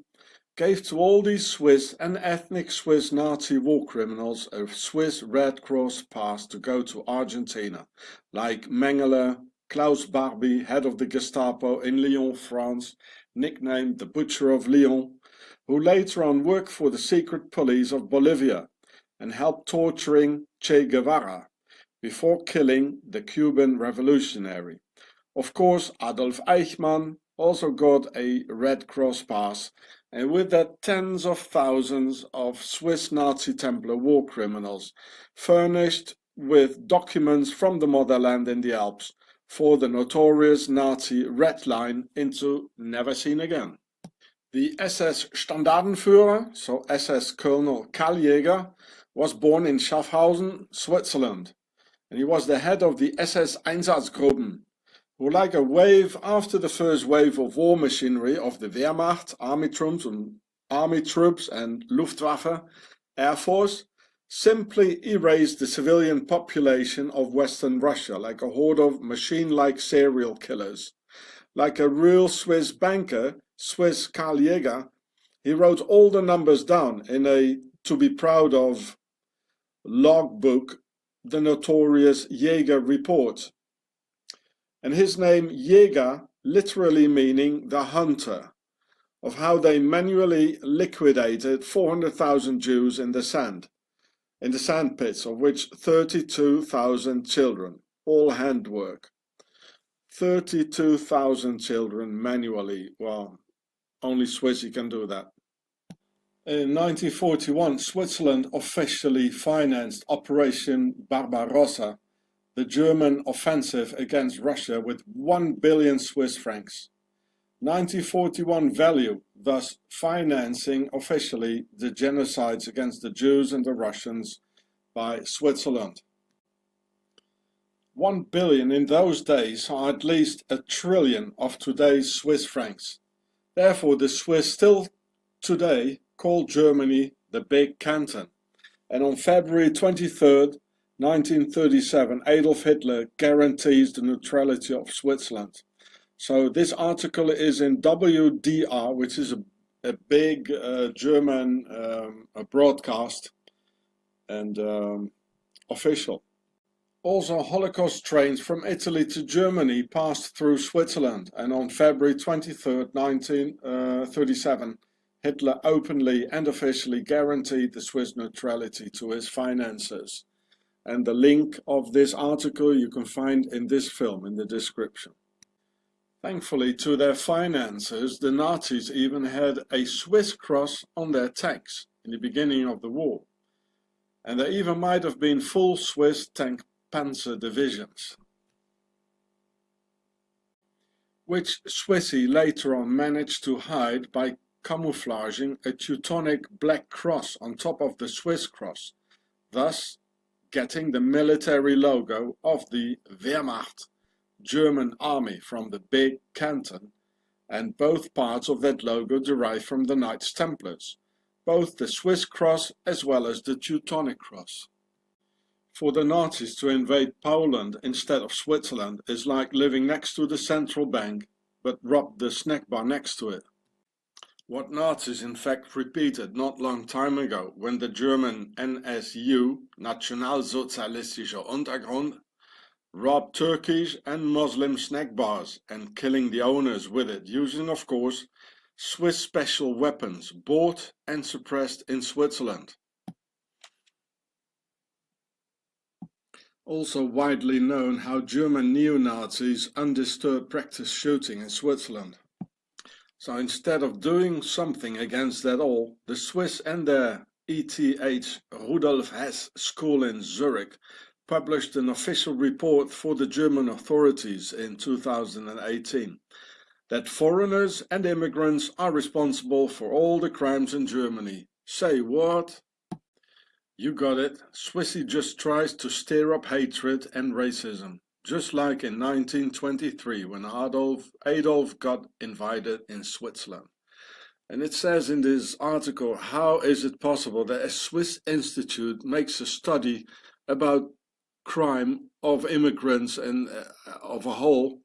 gave to all these Swiss and ethnic Swiss Nazi war criminals a Swiss Red Cross pass to go to Argentina, like Mengele, Klaus Barbie, head of the Gestapo in Lyon, France, nicknamed the Butcher of Lyon, who later on worked for the secret police of Bolivia and helped torturing Che Guevara before killing the Cuban revolutionary. Of course, Adolf Eichmann also got a Red Cross pass, and with that tens of thousands of Swiss Nazi Templar war criminals furnished with documents from the motherland in the Alps for the notorious Nazi Red Line into never seen again. The SS Standartenführer, so SS Colonel Karl Jäger, was born in Schaffhausen, Switzerland, and he was the head of the SS Einsatzgruppen, who, like a wave after the first wave of war machinery of the Wehrmacht, army troops and Luftwaffe, Air Force, simply erased the civilian population of Western Russia like a horde of machine-like serial killers. Like a real Swiss banker, Swiss Karl Jäger, he wrote all the numbers down in a to be proud of logbook, the notorious Jäger Report. And his name Jäger literally meaning the hunter, of how they manually liquidated 400,000 Jews in the sand pits, of which 32,000 children, all handwork. 32,000 children manually. Well, only Swissy can do that. In 1941, Switzerland officially financed Operation Barbarossa, the German offensive against Russia, with 1 billion Swiss francs. 1941 value, thus financing officially the genocides against the Jews and the Russians by Switzerland. 1 billion in those days are at least a trillion of today's Swiss francs. Therefore, the Swiss still today call Germany the Big Canton. And on February 23rd, 1937, Adolf Hitler guarantees the neutrality of Switzerland. So this article is in WDR, which is a big German broadcast and official. Also, Holocaust trains from Italy to Germany passed through Switzerland, and on February 23rd, 1937, Hitler openly and officially guaranteed the Swiss neutrality to his finances. And the link of this article you can find in this film in the description. Thankfully, to their finances, the Nazis even had a Swiss cross on their tanks in the beginning of the war. And there even might have been full Swiss tank panzer divisions, which Swissy later on managed to hide by camouflaging a Teutonic black cross on top of the Swiss cross, thus getting the military logo of the Wehrmacht, German army, from the Big Canton, and both parts of that logo derive from the Knights Templars, both the Swiss cross as well as the Teutonic cross. For the Nazis to invade Poland instead of Switzerland is like living next to the central bank, but rob the snack bar next to it. What Nazis in fact repeated not long time ago when the German NSU, Nationalsozialistischer Untergrund, robbed Turkish and Muslim snack bars and killing the owners with it, using of course Swiss special weapons bought and suppressed in Switzerland. Also widely known how German neo-Nazis undisturbed practiced shooting in Switzerland. So instead of doing something against that all, the Swiss and their ETH Rudolf Hess School in Zurich published an official report for the German authorities in 2018 that foreigners and immigrants are responsible for all the crimes in Germany. Say what? You got it. Swissy just tries to stir up hatred and racism, just like in 1923 when Adolf got invited in Switzerland. And it says in this article, how is it possible that a Swiss institute makes a study about crime of immigrants and of a whole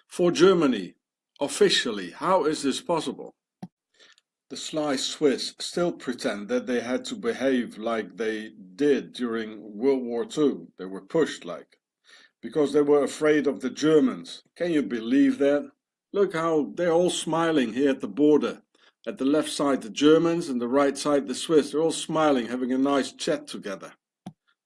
for Germany officially? How is this possible? The sly Swiss still pretend that they had to behave like they did during World War II. They were pushed like, because they were afraid of the Germans. Can you believe that? Look how they're all smiling here at the border. At the left side the Germans and the right side the Swiss. They're all smiling, having a nice chat together.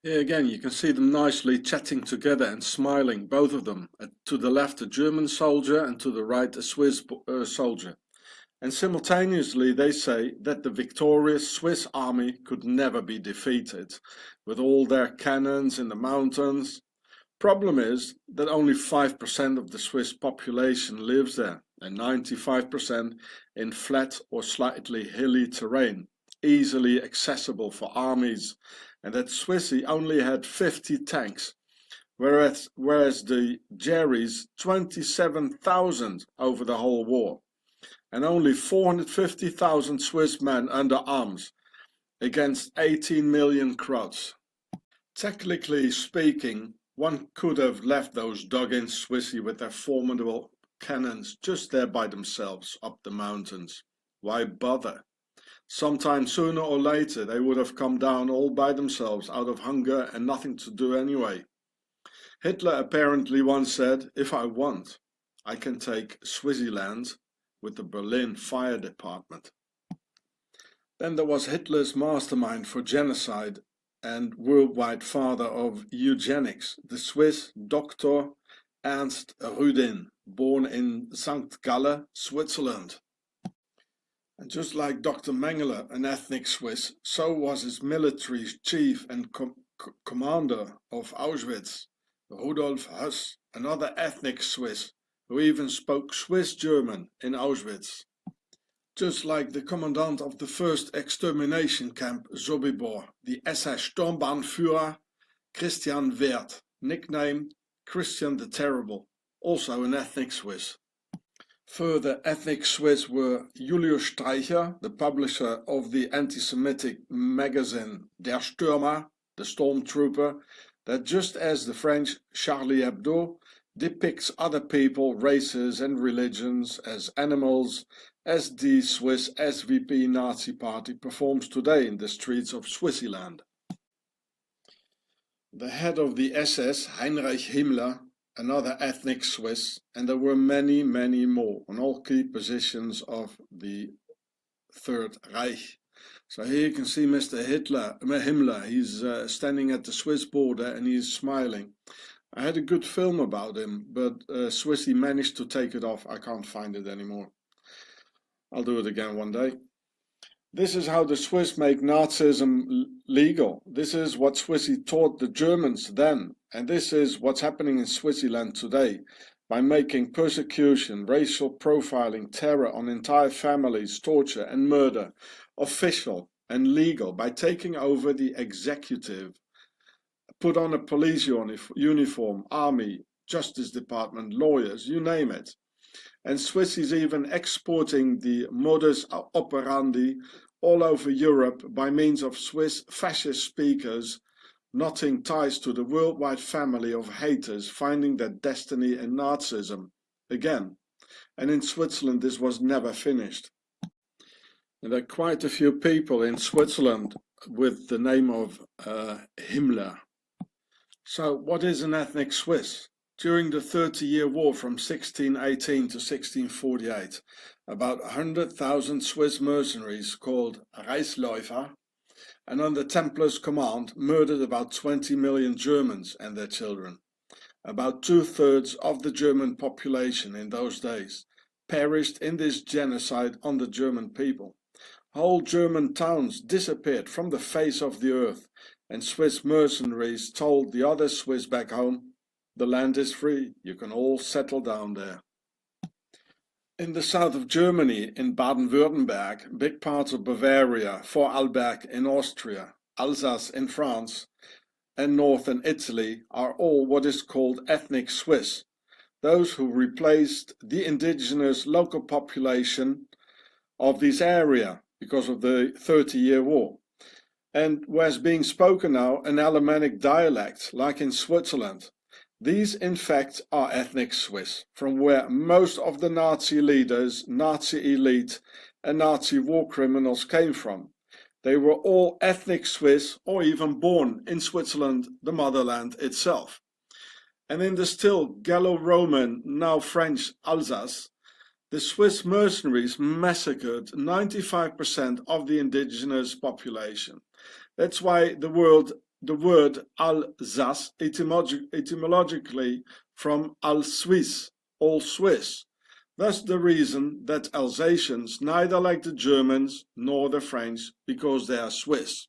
Here again you can see them nicely chatting together and smiling, both of them. To the left a German soldier and to the right a Swiss soldier. And simultaneously they say that the victorious Swiss army could never be defeated, with all their cannons in the mountains. Problem is that only 5% of the Swiss population lives there, and 95% in flat or slightly hilly terrain, easily accessible for armies, and that Swissy only had 50 tanks, whereas the Jerry's 27,000 over the whole war, and only 450,000 Swiss men under arms against 18 million Croats. Technically speaking, one could have left those dug-in Swissy with their formidable cannons just there by themselves up the mountains. Why bother? Sometime sooner or later they would have come down all by themselves out of hunger and nothing to do anyway. Hitler apparently once said, if I want, I can take Switzerland with the Berlin Fire Department. Then there was Hitler's mastermind for genocide and worldwide father of eugenics, the Swiss Dr. Ernst Rudin, born in St. Gallen, Switzerland. And just like Dr. Mengele, an ethnic Swiss, so was his military chief and commander of Auschwitz, Rudolf Hess, another ethnic Swiss, who even spoke Swiss German in Auschwitz. Just like the commandant of the first extermination camp, Sobibor, the SS Sturmbahnführer Christian Wert, nicknamed Christian the Terrible, also an ethnic Swiss. Further ethnic Swiss were Julius Streicher, the publisher of the anti-Semitic magazine Der Stürmer, the Stormtrooper, that just as the French Charlie Hebdo depicts other people, races and religions as animals, as the Swiss SVP Nazi Party performs today in the streets of Switzerland. The head of the SS, Heinrich Himmler, another ethnic Swiss, and there were many, many more on all key positions of the Third Reich. So here you can see Mr. Himmler, he's standing at the Swiss border and he's smiling. I had a good film about him, but Swissy managed to take it off. I can't find it anymore. I'll do it again one day. This is how the Swiss make Nazism legal. This is what Swissy taught the Germans then. And this is what's happening in Switzerland today. By making persecution, racial profiling, terror on entire families, torture and murder official and legal. By taking over the executive, put on a police uniform, army, justice department, lawyers, you name it. And Swiss is even exporting the modus operandi all over Europe by means of Swiss fascist speakers knotting ties to the worldwide family of haters finding their destiny in Nazism again. And in Switzerland this was never finished. And there are quite a few people in Switzerland with the name of Himmler. So what is an ethnic Swiss? During the 30-Year War from 1618 to 1648, about 100,000 Swiss mercenaries called Reisläufer and under Templars' command murdered about 20 million Germans and their children. About 2/3 of the German population in those days perished in this genocide on the German people. Whole German towns disappeared from the face of the earth, and Swiss mercenaries told the other Swiss back home, "The land is free, you can all settle down there." In the south of Germany, in Baden-Württemberg, big parts of Bavaria, Vorarlberg in Austria, Alsace in France, and northern Italy are all what is called ethnic Swiss, those who replaced the indigenous local population of this area because of the 30-Year War, and was being spoken now an Alemannic dialect like in Switzerland. These in fact are ethnic Swiss, from where most of the Nazi leaders, Nazi elite and Nazi war criminals came from. They were all ethnic Swiss or even born in Switzerland, the motherland itself. And in the still Gallo-Roman, now French Alsace, the Swiss mercenaries massacred 95% of the indigenous population. That's why the word Alsace etymologically from Al-Suisse, all Swiss. Thus the reason that Alsatians neither like the Germans nor the French, because they are Swiss.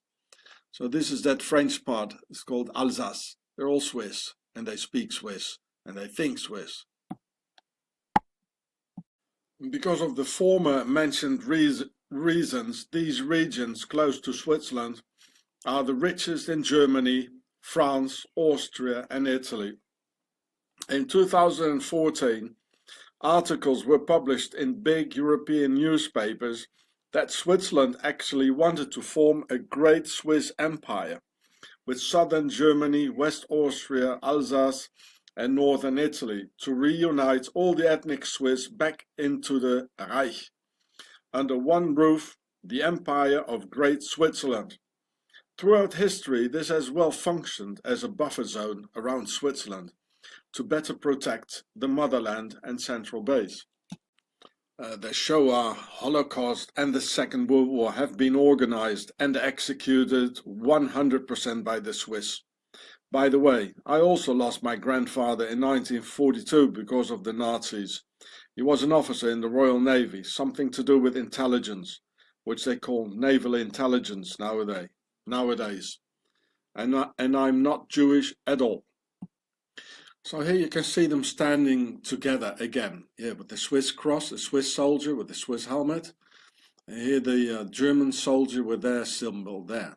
So this is that French part, it's called Alsace. They're all Swiss, and they speak Swiss, and they think Swiss. Because of the former mentioned reasons, these regions close to Switzerland are the richest in Germany, France, Austria and Italy. In 2014, articles were published in big European newspapers that Switzerland actually wanted to form a great Swiss empire, with southern Germany, West Austria, Alsace and northern Italy, to reunite all the ethnic Swiss back into the Reich, under one roof, the Empire of Great Switzerland. Throughout history, this has well functioned as a buffer zone around Switzerland to better protect the motherland and central base. The Shoah, Holocaust and the Second World War have been organized and executed 100% by the Swiss. By the way, I also lost my grandfather in 1942 because of the Nazis. He was an officer in the Royal Navy, something to do with intelligence, which they call naval intelligence nowadays. And I'm not Jewish at all. So here you can see them standing together again, here with the Swiss cross, the Swiss soldier with the Swiss helmet, and here the German soldier with their symbol there.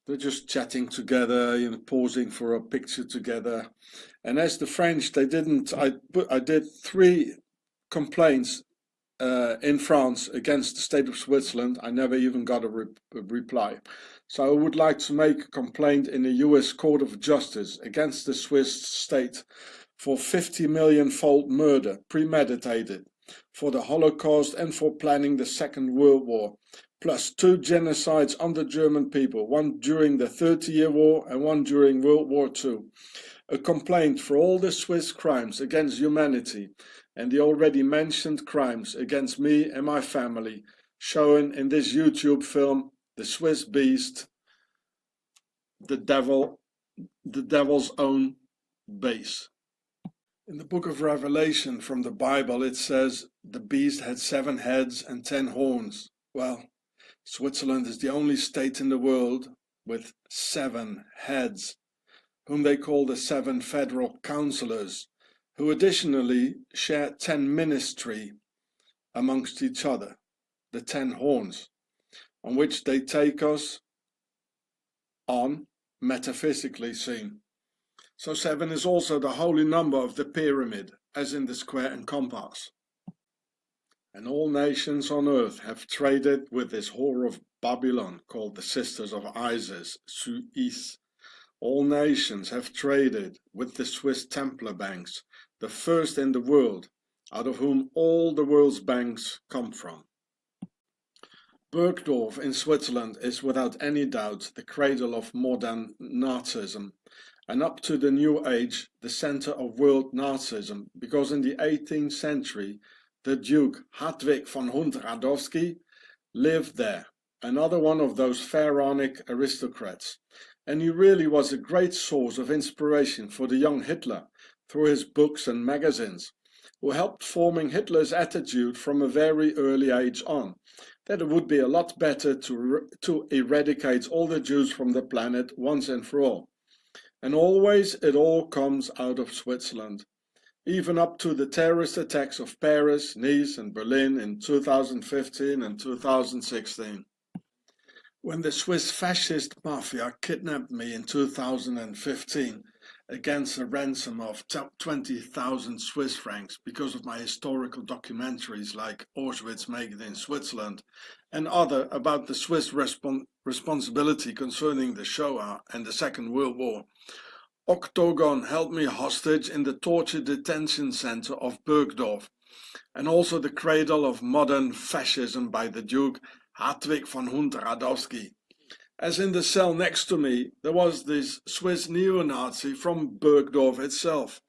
They're just chatting together, pausing for a picture together. And as the French, I did 3 complaints in France against the state of Switzerland. I never even got a reply. So I would like to make a complaint in the US Court of Justice against the Swiss state for 50 million-fold murder, premeditated, for the Holocaust and for planning the Second World War, plus 2 genocides on the German people, one during the 30-Year War and one during World War II. A complaint for all the Swiss crimes against humanity and the already mentioned crimes against me and my family, shown in this YouTube film, The Swiss Beast, the devil's own base. In the book of Revelation from the Bible, it says the beast had 7 heads and 10 horns. Well, Switzerland is the only state in the world with 7 heads, whom they call the 7 federal councillors, who additionally share 10 ministry amongst each other, the 10 horns, on which they take us on, metaphysically seen. So 7 is also the holy number of the pyramid, as in the square and compass. and all nations on earth have traded with this whore of Babylon called the Sisters of Isis, Suisse. All nations have traded with the Swiss Templar banks, the first in the world, out of whom all the world's banks come from. Bergdorf in Switzerland is without any doubt the cradle of modern Nazism, and up to the New Age the center of world Nazism, because in the 18th century the Duke Hadwig von Hund-Radowski lived there, another one of those pharaonic aristocrats, and he really was a great source of inspiration for the young Hitler through his books and magazines, who helped forming Hitler's attitude from a very early age on, that it would be a lot better to eradicate all the Jews from the planet once and for all. And always it all comes out of Switzerland, even up to the terrorist attacks of Paris, Nice and Berlin in 2015 and 2016. When the Swiss fascist mafia kidnapped me in 2015 against a ransom of 20,000 Swiss francs because of my historical documentaries like Auschwitz Made in Switzerland and other about the Swiss responsibility concerning the Shoah and the Second World War, Octagon held me hostage in the torture detention center of Bergdorf, and also the cradle of modern fascism by the Duke Hadwig von Hund-Radowski. As in the cell next to me, there was this Swiss neo-Nazi from Bergdorf itself,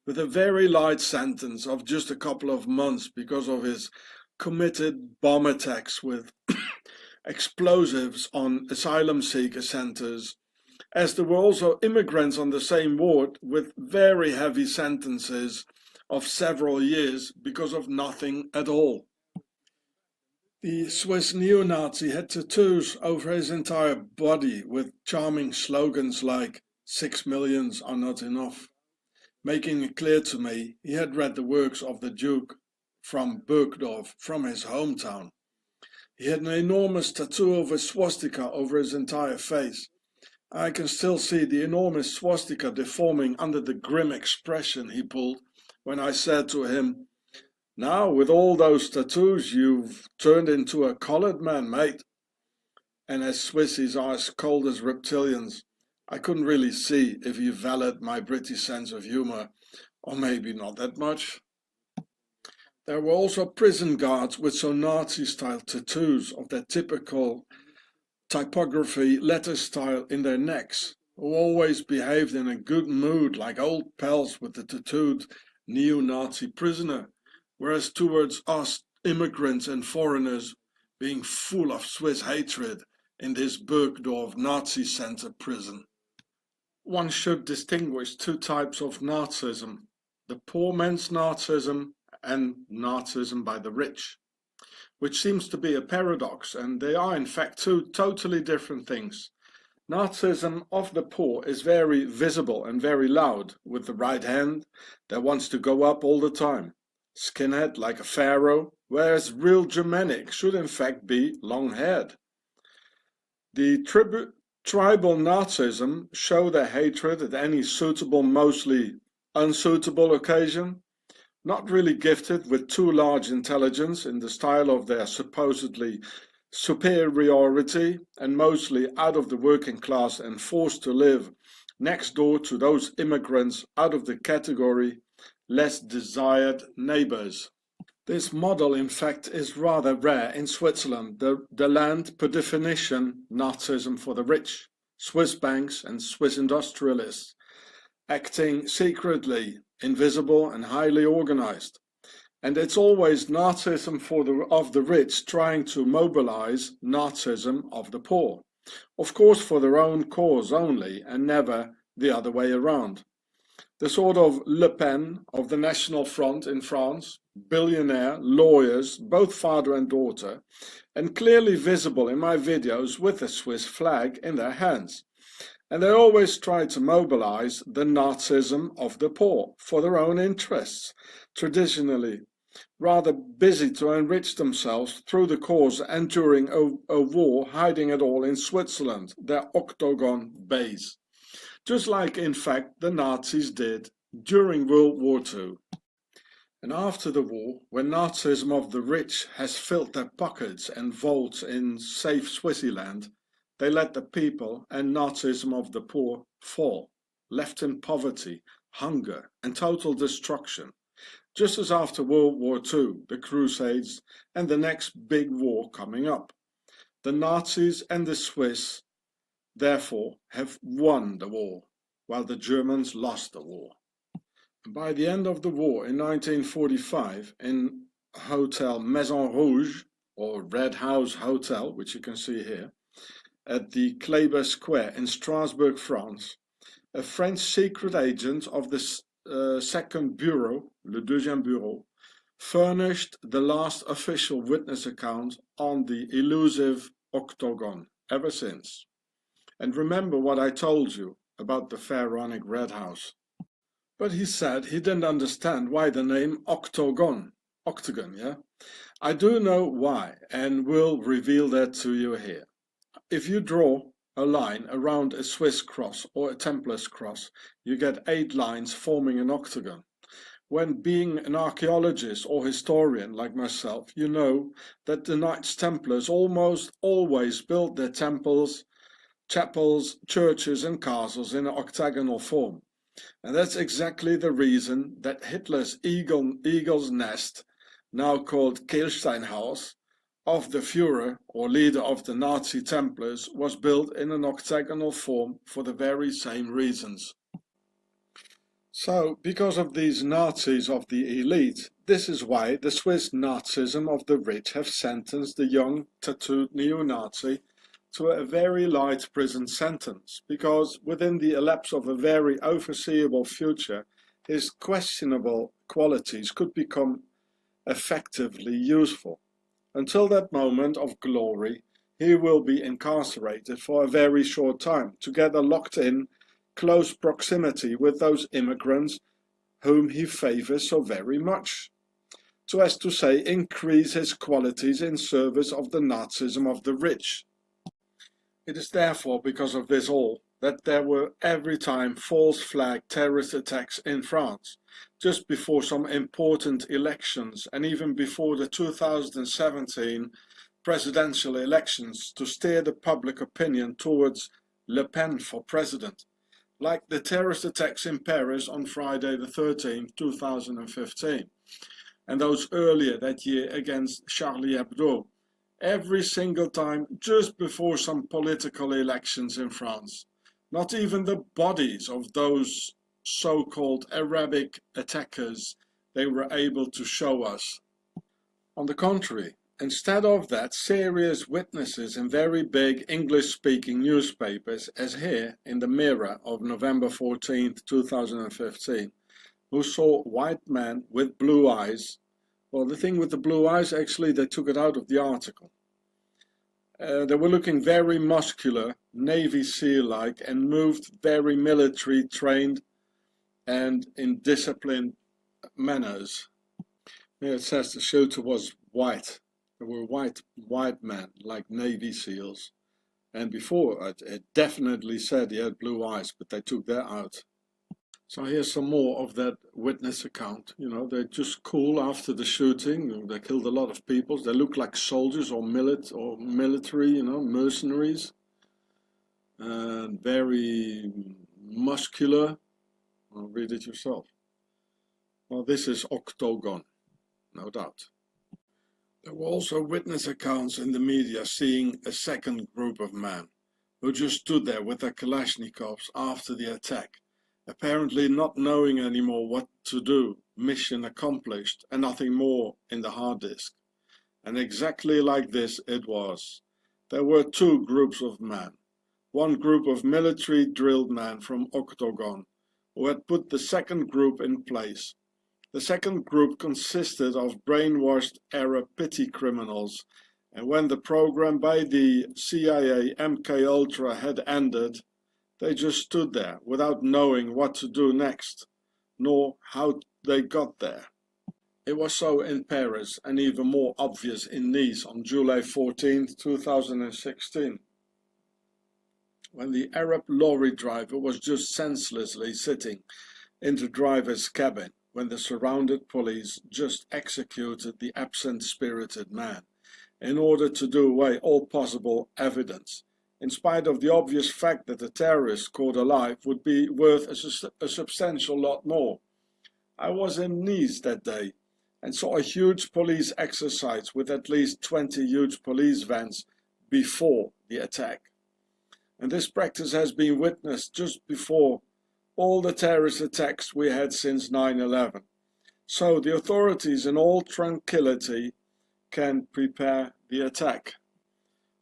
with a very light sentence of just a couple of months because of his committed bomb attacks with explosives on asylum seeker centers, as there were also immigrants on the same ward with very heavy sentences of several years because of nothing at all. The Swiss neo-Nazi had tattoos over his entire body with charming slogans like 6 millions are not enough, making it clear to me he had read the works of the Duke from Bergdorf, from his hometown. He had an enormous tattoo of a swastika over his entire face. I can still see the enormous swastika deforming under the grim expression he pulled when I said to him, "Now, with all those tattoos, you've turned into a colored man, mate." And as Swissies are as cold as reptilians, I couldn't really see if he valued my British sense of humor, or maybe not that much. There were also prison guards with some Nazi-style tattoos of their typical typography letter style in their necks, who always behaved in a good mood like old pals with the tattooed neo-Nazi prisoner, whereas towards us immigrants and foreigners being full of Swiss hatred in this Bergdorf Nazi center prison. One should distinguish two types of Nazism, the poor man's Nazism and Nazism by the rich, which seems to be a paradox, and they are in fact two totally different things. Nazism of the poor is very visible and very loud, with the right hand that wants to go up all the time, skinhead like a pharaoh, whereas real Germanic should in fact be long-haired. The tribal Nazism show their hatred at any suitable, mostly unsuitable occasion, not really gifted with too large intelligence in the style of their supposedly superiority, and mostly out of the working class and forced to live next door to those immigrants out of the category less desired neighbors. This model in fact is rather rare in Switzerland, the land per definition Nazism for the rich, Swiss banks and Swiss industrialists, acting secretly, invisible and highly organized. And it's always Nazism of the rich trying to mobilize Nazism of the poor, of course for their own cause only and never the other way around. The sort of Le Pen of the National Front in France, billionaire, lawyers, both father and daughter, and clearly visible in my videos with the Swiss flag in their hands. And they always try to mobilize the Nazism of the poor for their own interests, traditionally rather busy to enrich themselves through the cause and during a war, hiding it all in Switzerland, their Octagon base. Just like in fact the Nazis did during World War II. And after the war, when Nazism of the rich has filled their pockets and vaults in safe Switzerland, they let the people and Nazism of the poor fall, left in poverty, hunger and total destruction. Just as after World War II, the Crusades and the next big war coming up. The Nazis and the Swiss, therefore, have won the war, while the Germans lost the war. By the end of the war in 1945, in Hotel Maison Rouge, or Red House Hotel, which you can see here, at the Kléber Square in Strasbourg, France, a French secret agent of the Second Bureau, le Deuxième Bureau, furnished the last official witness account on the elusive Octagon ever since. And remember what I told you about the pharaonic Red House. But he said he didn't understand why the name Octagon, yeah? I do know why, and will reveal that to you here. If you draw a line around a Swiss cross or a Templar's cross, you get 8 lines forming an octagon. When being an archaeologist or historian like myself, you know that the Knights Templars almost always built their temples, chapels, churches and castles in an octagonal form. And that's exactly the reason that Hitler's eagle's nest, now called Kehlsteinhaus, of the Führer, or leader of the Nazi Templars, was built in an octagonal form for the very same reasons. So, because of these Nazis of the elite, this is why the Swiss Nazism of the rich have sentenced the young, tattooed neo-Nazi to a very light prison sentence, because within the elapse of a very overseeable future, his questionable qualities could become effectively useful. Until that moment of glory, he will be incarcerated for a very short time, together locked in close proximity with those immigrants whom he favors so very much, so as to say, increase his qualities in service of the Nazism of the rich. It is therefore because of this all that there were every time false flag terrorist attacks in France, just before some important elections and even before the 2017 presidential elections, to steer the public opinion towards Le Pen for president, like the terrorist attacks in Paris on Friday the 13th, 2015, and those earlier that year against Charlie Hebdo. Every single time just before some political elections in France. Not even the bodies of those so-called Arabic attackers they were able to show us. On the contrary, instead of that, serious witnesses in very big English-speaking newspapers, as here in the Mirror of November 14th, 2015, who saw white men with blue eyes. Well, the thing with the blue eyes, actually, they took it out of the article. They were looking very muscular, Navy SEAL-like, and moved very military trained and in disciplined manners. Here it says the shooter was white. There were white men, like Navy SEALs. And before, it definitely said he had blue eyes, but they took that out. So here's some more of that witness account. You know, they're just cool after the shooting. They killed a lot of people. They look like soldiers or military, you know, mercenaries. And very muscular. Well, read it yourself. Well, this is Octagon, no doubt. There were also witness accounts in the media seeing a second group of men who just stood there with their Kalashnikovs after the attack, apparently not knowing anymore what to do, mission accomplished, and nothing more in the hard disk. And exactly like this it was. There were 2 groups of men. One group of military drilled men from Octagon, who had put the second group in place. The second group consisted of brainwashed Arab pity criminals, and when the program by the CIA MK-Ultra had ended, they just stood there without knowing what to do next, nor how they got there. It was so in Paris and even more obvious in Nice on July 14, 2016, when the Arab lorry driver was just senselessly sitting in the driver's cabin when the surrounded police just executed the absent-spirited man in order to do away all possible evidence, in spite of the obvious fact that the terrorist caught alive would be worth a substantial lot more. I was in Nice that day and saw a huge police exercise with at least 20 huge police vans before the attack. And this practice has been witnessed just before all the terrorist attacks we had since 9/11. So the authorities in all tranquility can prepare the attack.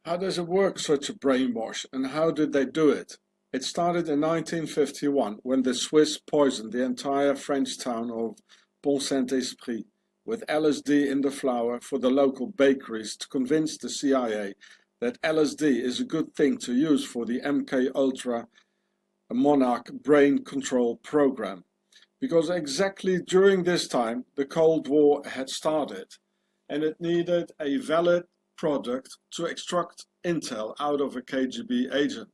How does it work, such a brainwash, and how did they do it? It started in 1951 when the Swiss poisoned the entire French town of Pont-Saint-Esprit with LSD in the flour for the local bakeries to convince the CIA that LSD is a good thing to use for the MK Ultra Monarch brain control program. Because exactly during this time the Cold War had started and it needed a valid product to extract intel out of a KGB agent.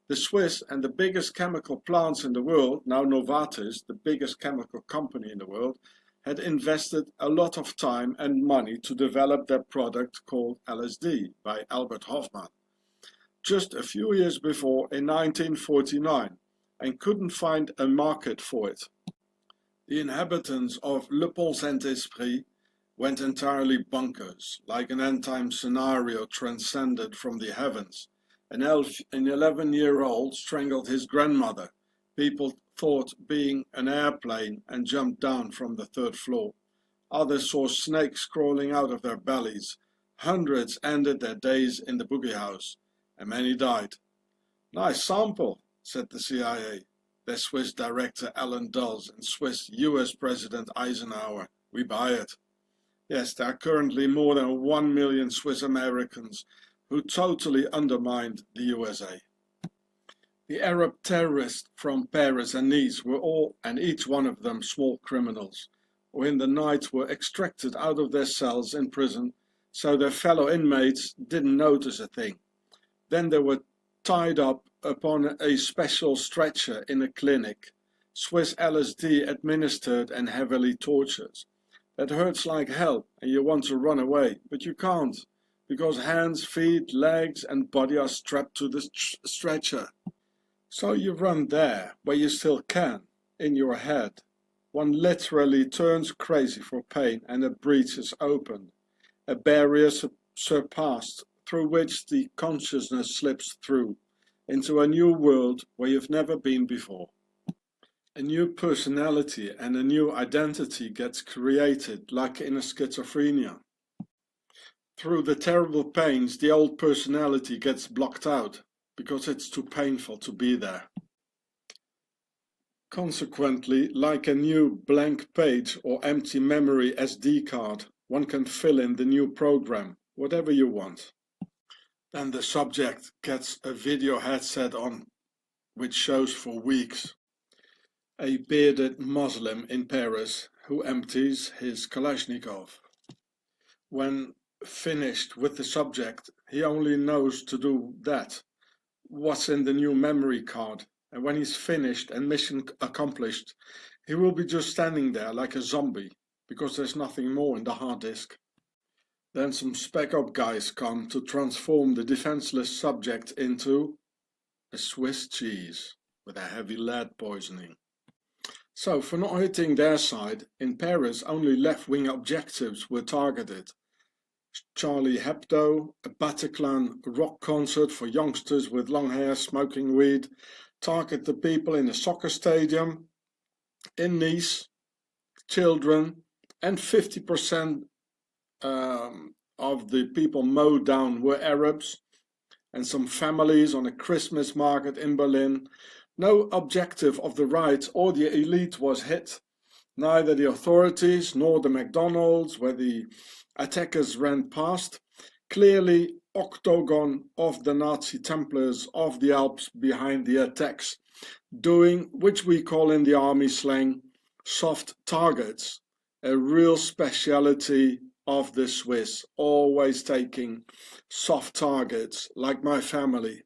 The Swiss and the biggest chemical plants in the world, now Novartis, the biggest chemical company in the world, had invested a lot of time and money to develop their product called LSD by Albert Hofmann, just a few years before in 1949, and couldn't find a market for it. The inhabitants of Le Pont-Saint-Esprit went entirely bonkers, like an end-time scenario transcended from the heavens. An 11-year-old strangled his grandmother. People thought being an airplane and jumped down from the 3rd floor. Others saw snakes crawling out of their bellies. Hundreds ended their days in the boogie house, and many died. "Nice sample," said the CIA, their Swiss director Alan Dulles and Swiss US President Eisenhower. "We buy it." Yes, there are currently more than 1 million Swiss Americans who totally undermined the USA. The Arab terrorists from Paris and Nice were all and each one of them small criminals, who in the night were extracted out of their cells in prison so their fellow inmates didn't notice a thing. Then they were tied up upon a special stretcher in a clinic, Swiss LSD administered and heavily tortured. That hurts like hell and you want to run away, but you can't, because hands, feet, legs and body are strapped to the stretcher. So you run there, where you still can, in your head. One literally turns crazy for pain and a breach is opened, a barrier surpassed through which the consciousness slips through, into a new world where you've never been before. A new personality and a new identity gets created, like in a schizophrenia. Through the terrible pains, the old personality gets blocked out, because it's too painful to be there. Consequently, like a new blank page or empty memory SD card, one can fill in the new program, whatever you want. Then the subject gets a video headset on, which shows for weeks a bearded Muslim in Paris who empties his Kalashnikov. When finished with the subject, he only knows to do that, what's in the new memory card, and when he's finished and mission accomplished, he will be just standing there like a zombie, because there's nothing more in the hard disk. Then some spec op guys come to transform the defenseless subject into a Swiss cheese with a heavy lead poisoning. So, for not hitting their side, in Paris only left-wing objectives were targeted. Charlie Hebdo, a Bataclan rock concert for youngsters with long hair smoking weed, target the people in a soccer stadium, in Nice, children, and 50% of the people mowed down were Arabs, and some families on a Christmas market in Berlin. No objective of the right or the elite was hit, neither the authorities nor the McDonald's where the attackers ran past. Clearly, octagon of the Nazi Templars of the Alps behind the attacks, doing, which we call in the army slang, soft targets, a real speciality of the Swiss, always taking soft targets, like my family.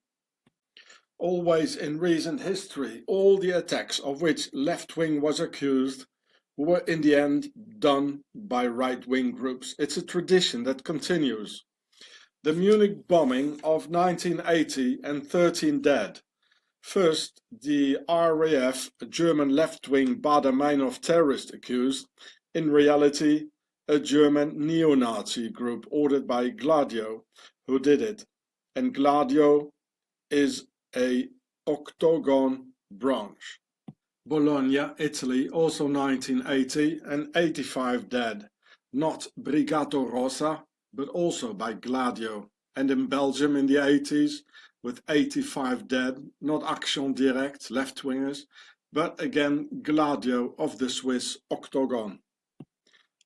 Always in recent history, all the attacks of which left wing was accused who were in the end done by right-wing groups. It's a tradition that continues. The Munich bombing of 1980 and 13 dead. First, the RAF, a German left-wing Baader-Meinhof terrorist accused, in reality a German neo-Nazi group ordered by Gladio who did it. And Gladio is a octagon branch. Bologna, Italy, also 1980 and 85 dead. Not Brigata Rossa, but also by Gladio. And in Belgium in the 80s, with 85 dead, not Action Direct, left-wingers, but again Gladio of the Swiss Octagon.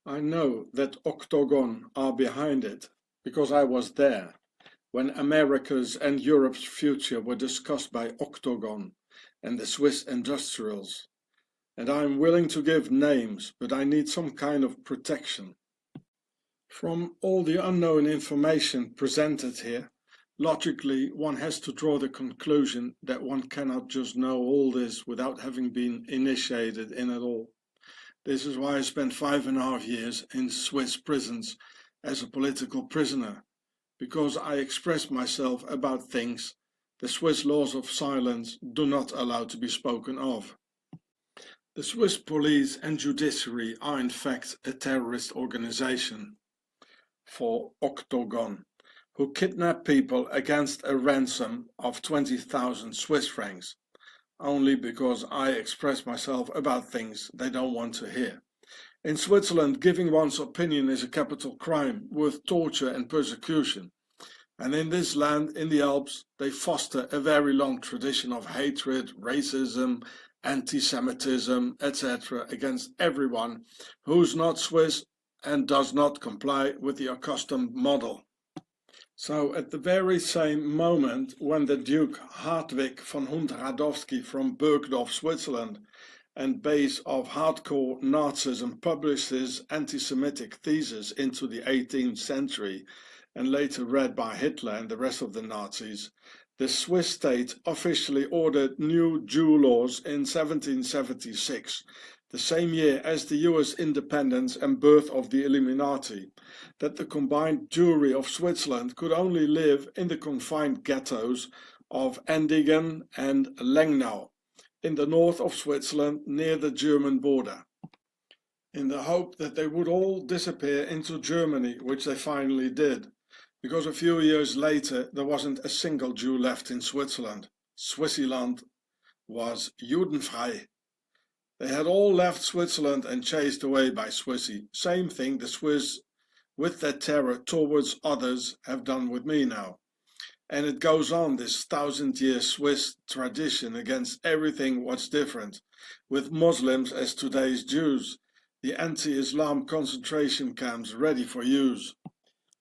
I know that Octagon are behind it, because I was there, when America's and Europe's future were discussed by Octagon and the Swiss industrials. And I am willing to give names, but I need some kind of protection. From all the unknown information presented here, logically, one has to draw the conclusion that one cannot just know all this without having been initiated in it all. This is why I spent 5.5 years in Swiss prisons as a political prisoner, because I expressed myself about things the Swiss laws of silence do not allow to be spoken of. The Swiss police and judiciary are in fact a terrorist organization for Octagon, who kidnap people against a ransom of 20,000 Swiss francs, only because I express myself about things they don't want to hear. In Switzerland, giving one's opinion is a capital crime with torture and persecution. And in this land, in the Alps, they foster a very long tradition of hatred, racism, anti-Semitism, etc. against everyone who's not Swiss and does not comply with the accustomed model. So at the very same moment when the Duke Hartwig von Hund-Radowski from Burgdorf, Switzerland, and base of hardcore Nazism published his anti-Semitic thesis into the 18th century and later read by Hitler and the rest of the Nazis, the Swiss state officially ordered new Jew laws in 1776, the same year as the US independence and birth of the Illuminati, that the combined Jewry of Switzerland could only live in the confined ghettos of Endigen and Lengnau, in the north of Switzerland near the German border, in the hope that they would all disappear into Germany, which they finally did, because a few years later there wasn't a single Jew left in Switzerland. Switzerland was Judenfrei. They had all left Switzerland and chased away by Swissy. Same thing the Swiss, with their terror towards others, have done with me now. And it goes on, this 1,000-year Swiss tradition against everything what's different, with Muslims as today's Jews, the anti-Islam concentration camps ready for use.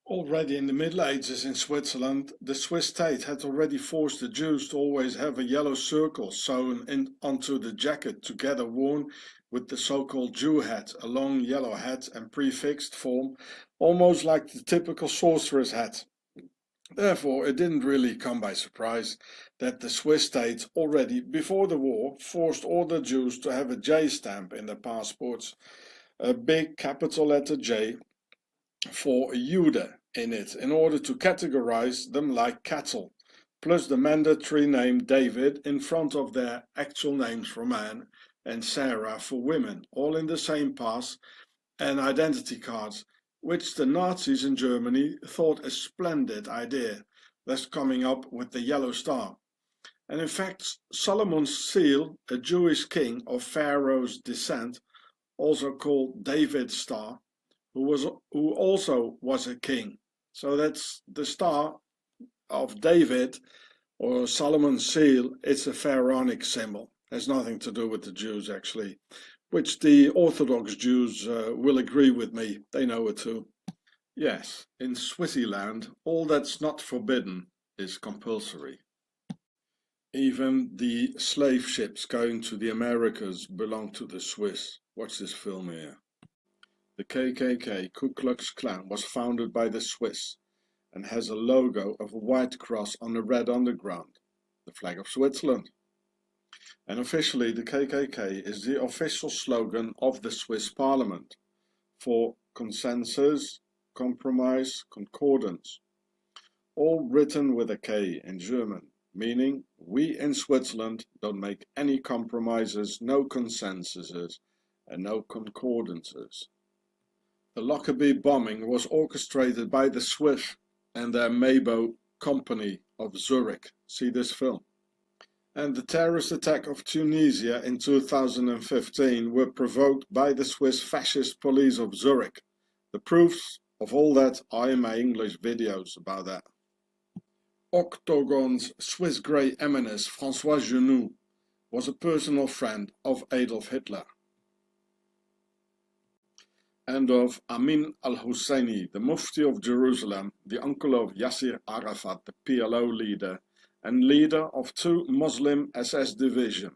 Already in the Middle Ages in Switzerland, the Swiss state had already forced the Jews to always have a yellow circle sewn onto the jacket, together worn with the so-called Jew hat, a long yellow hat and prefixed form, almost like the typical sorcerer's hat. Therefore, it didn't really come by surprise that the Swiss state already before the war forced all the Jews to have a J stamp in their passports, a big capital letter J for Jude in it, in order to categorize them like cattle, plus the mandatory name David in front of their actual names for men and Sarah for women, all in the same pass and identity cards, which the Nazis in Germany thought a splendid idea, thus coming up with the yellow star. And in fact, Solomon's seal, a Jewish king of Pharaoh's descent, also called David's star, who also was a king. So that's the star of David, or Solomon's seal. It's a pharaonic symbol. Has nothing to do with the Jews actually, which the Orthodox Jews will agree with me. They know it too. Yes, in Switzerland, all that's not forbidden is compulsory. Even the slave ships going to the Americas belong to the Swiss. Watch this film here. The KKK, Ku Klux Klan, was founded by the Swiss and has a logo of a white cross on a red underground, the flag of Switzerland. And officially the KKK is the official slogan of the Swiss Parliament for consensus, compromise, concordance, all written with a K in German, meaning we in Switzerland don't make any compromises, no consensuses and no concordances. The Lockerbie bombing was orchestrated by the Swiss and their Mabo company of Zurich. See this film. And the terrorist attack of Tunisia in 2015 were provoked by the Swiss fascist police of Zurich. The proofs of all that are in my English videos about that. Octagon's Swiss Grey Eminence François Genoux was a personal friend of Adolf Hitler and of Amin al-Husseini, the Mufti of Jerusalem, the uncle of Yasser Arafat, the PLO leader, and leader of 2 Muslim SS divisions.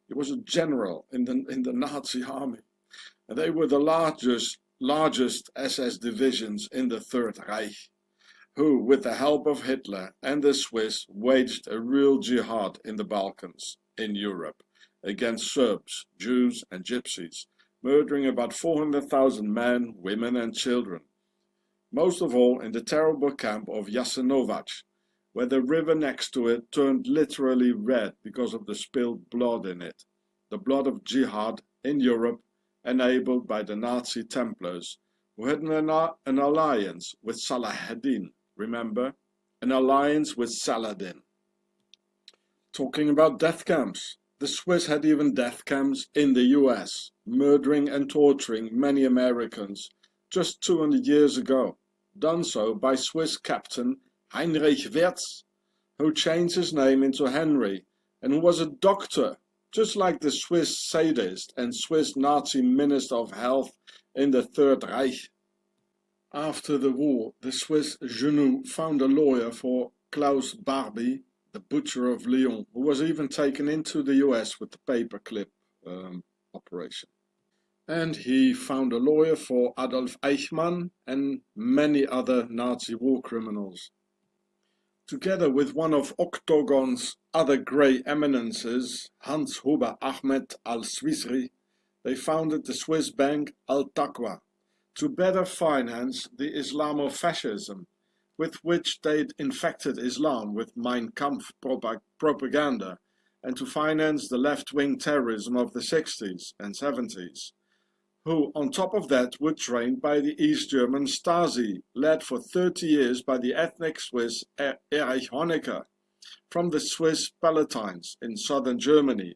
He was a general in the Nazi army, and they were the largest SS divisions in the Third Reich, who, with the help of Hitler and the Swiss, waged a real jihad in the Balkans, in Europe, against Serbs, Jews and Gypsies, murdering about 400,000 men, women and children, most of all in the terrible camp of Jasenovac, where the river next to it turned literally red because of the spilled blood in it, the blood of jihad in Europe, enabled by the Nazi Templars, who had an alliance with Saladin. Remember? An alliance with Saladin. Talking about death camps, the Swiss had even death camps in the US, murdering and torturing many Americans just 200 years ago, done so by Swiss captain Heinrich Wirz, who changed his name into Henry and who was a doctor, just like the Swiss sadist and Swiss Nazi Minister of Health in the Third Reich. After the war, the Swiss Genoux found a lawyer for Klaus Barbie, the butcher of Lyon, who was even taken into the US with the paperclip operation. And he found a lawyer for Adolf Eichmann and many other Nazi war criminals. Together with one of Octagon's other grey eminences, Hans Huber Ahmed al-Swisri, they founded the Swiss bank Al-Taqwa to better finance the Islamofascism, with which they'd infected Islam with Mein Kampf propaganda, and to finance the left-wing terrorism of the 60s and 70s, who on top of that were trained by the East German Stasi, led for 30 years by the ethnic Swiss Erich Honecker from the Swiss Palatines in southern Germany,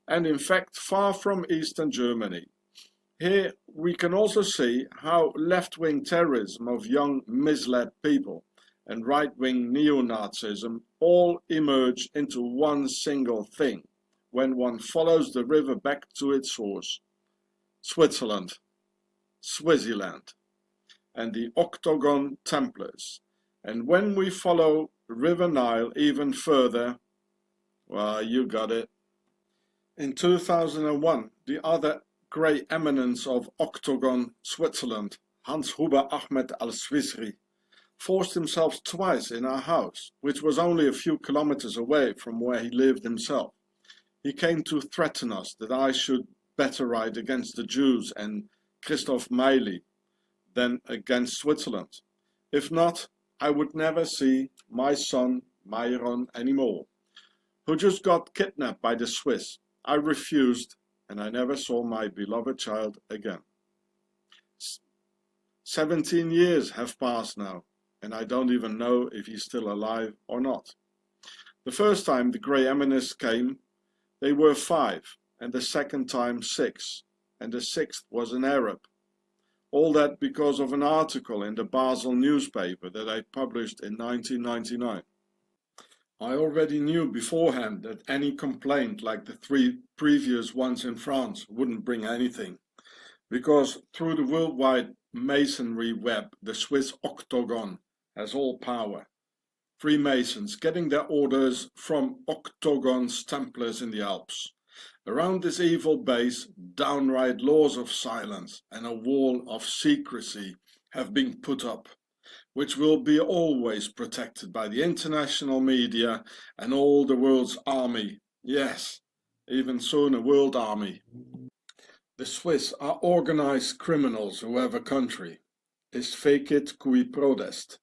and in fact far from eastern Germany. Here we can also see how left-wing terrorism of young misled people and right-wing neo-Nazism all emerge into one single thing when one follows the river back to its source, Switzerland, Swaziland, and the Octagon Templars. And when we follow River Nile even further, well, you got it. In 2001, the other grey eminence of Octagon Switzerland, Hans Huber Ahmed al-Swisri, forced himself twice in our house, which was only a few kilometers away from where he lived himself. He came to threaten us that I should better write against the Jews and Christoph Meili than against Switzerland. If not, I would never see my son Myron anymore, who just got kidnapped by the Swiss. I refused, and I never saw my beloved child again. 17 years have passed now, and I don't even know if he's still alive or not. The first time the grey eminence came, they were 5, and the second time 6, and the 6th was an Arab. All that because of an article in the Basel newspaper that I published in 1999. I already knew beforehand that any complaint like the 3 previous ones in France wouldn't bring anything, because through the worldwide masonry web, the Swiss Octagon has all power. Freemasons getting their orders from Octagon's Templars in the Alps. Around this evil base, downright laws of silence and a wall of secrecy have been put up, which will be always protected by the international media and all the world's army. Yes, even soon a world army. The Swiss are organized criminals who have a country. Est fecit cui prodest.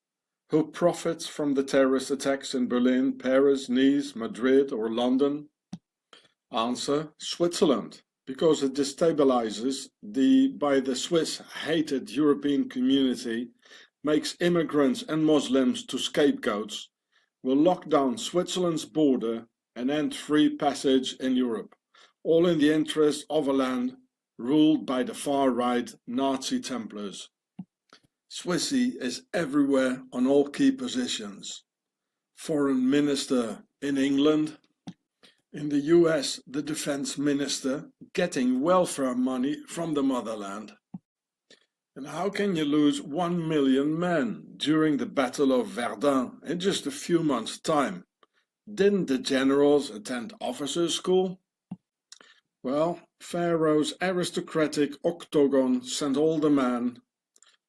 Who profits from the terrorist attacks in Berlin, Paris, Nice, Madrid or London? Answer: Switzerland, because it destabilizes by the Swiss hated European community, makes immigrants and Muslims to scapegoats, will lock down Switzerland's border and end free passage in Europe, all in the interest of a land ruled by the far-right Nazi Templars. Swissy is everywhere on all key positions. Foreign Minister in England. In the US, the Defense Minister getting welfare money from the motherland. And how can you lose 1 million men during the Battle of Verdun in just a few months' time? Didn't the generals attend officers' school? Well, Pharaoh's aristocratic octagon sent all the men,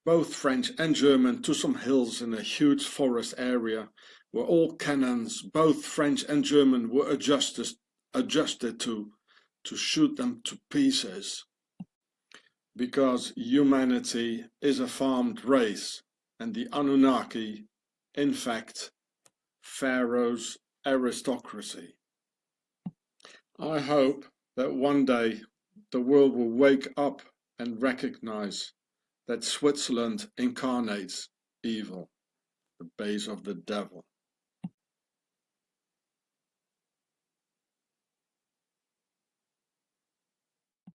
both French and German, to some hills in a huge forest area where all cannons, both French and German, were adjusted to shoot them to pieces. Because humanity is a farmed race, and the Anunnaki, in fact, Pharaoh's aristocracy. I hope that one day the world will wake up and recognize that Switzerland incarnates evil, the base of the devil.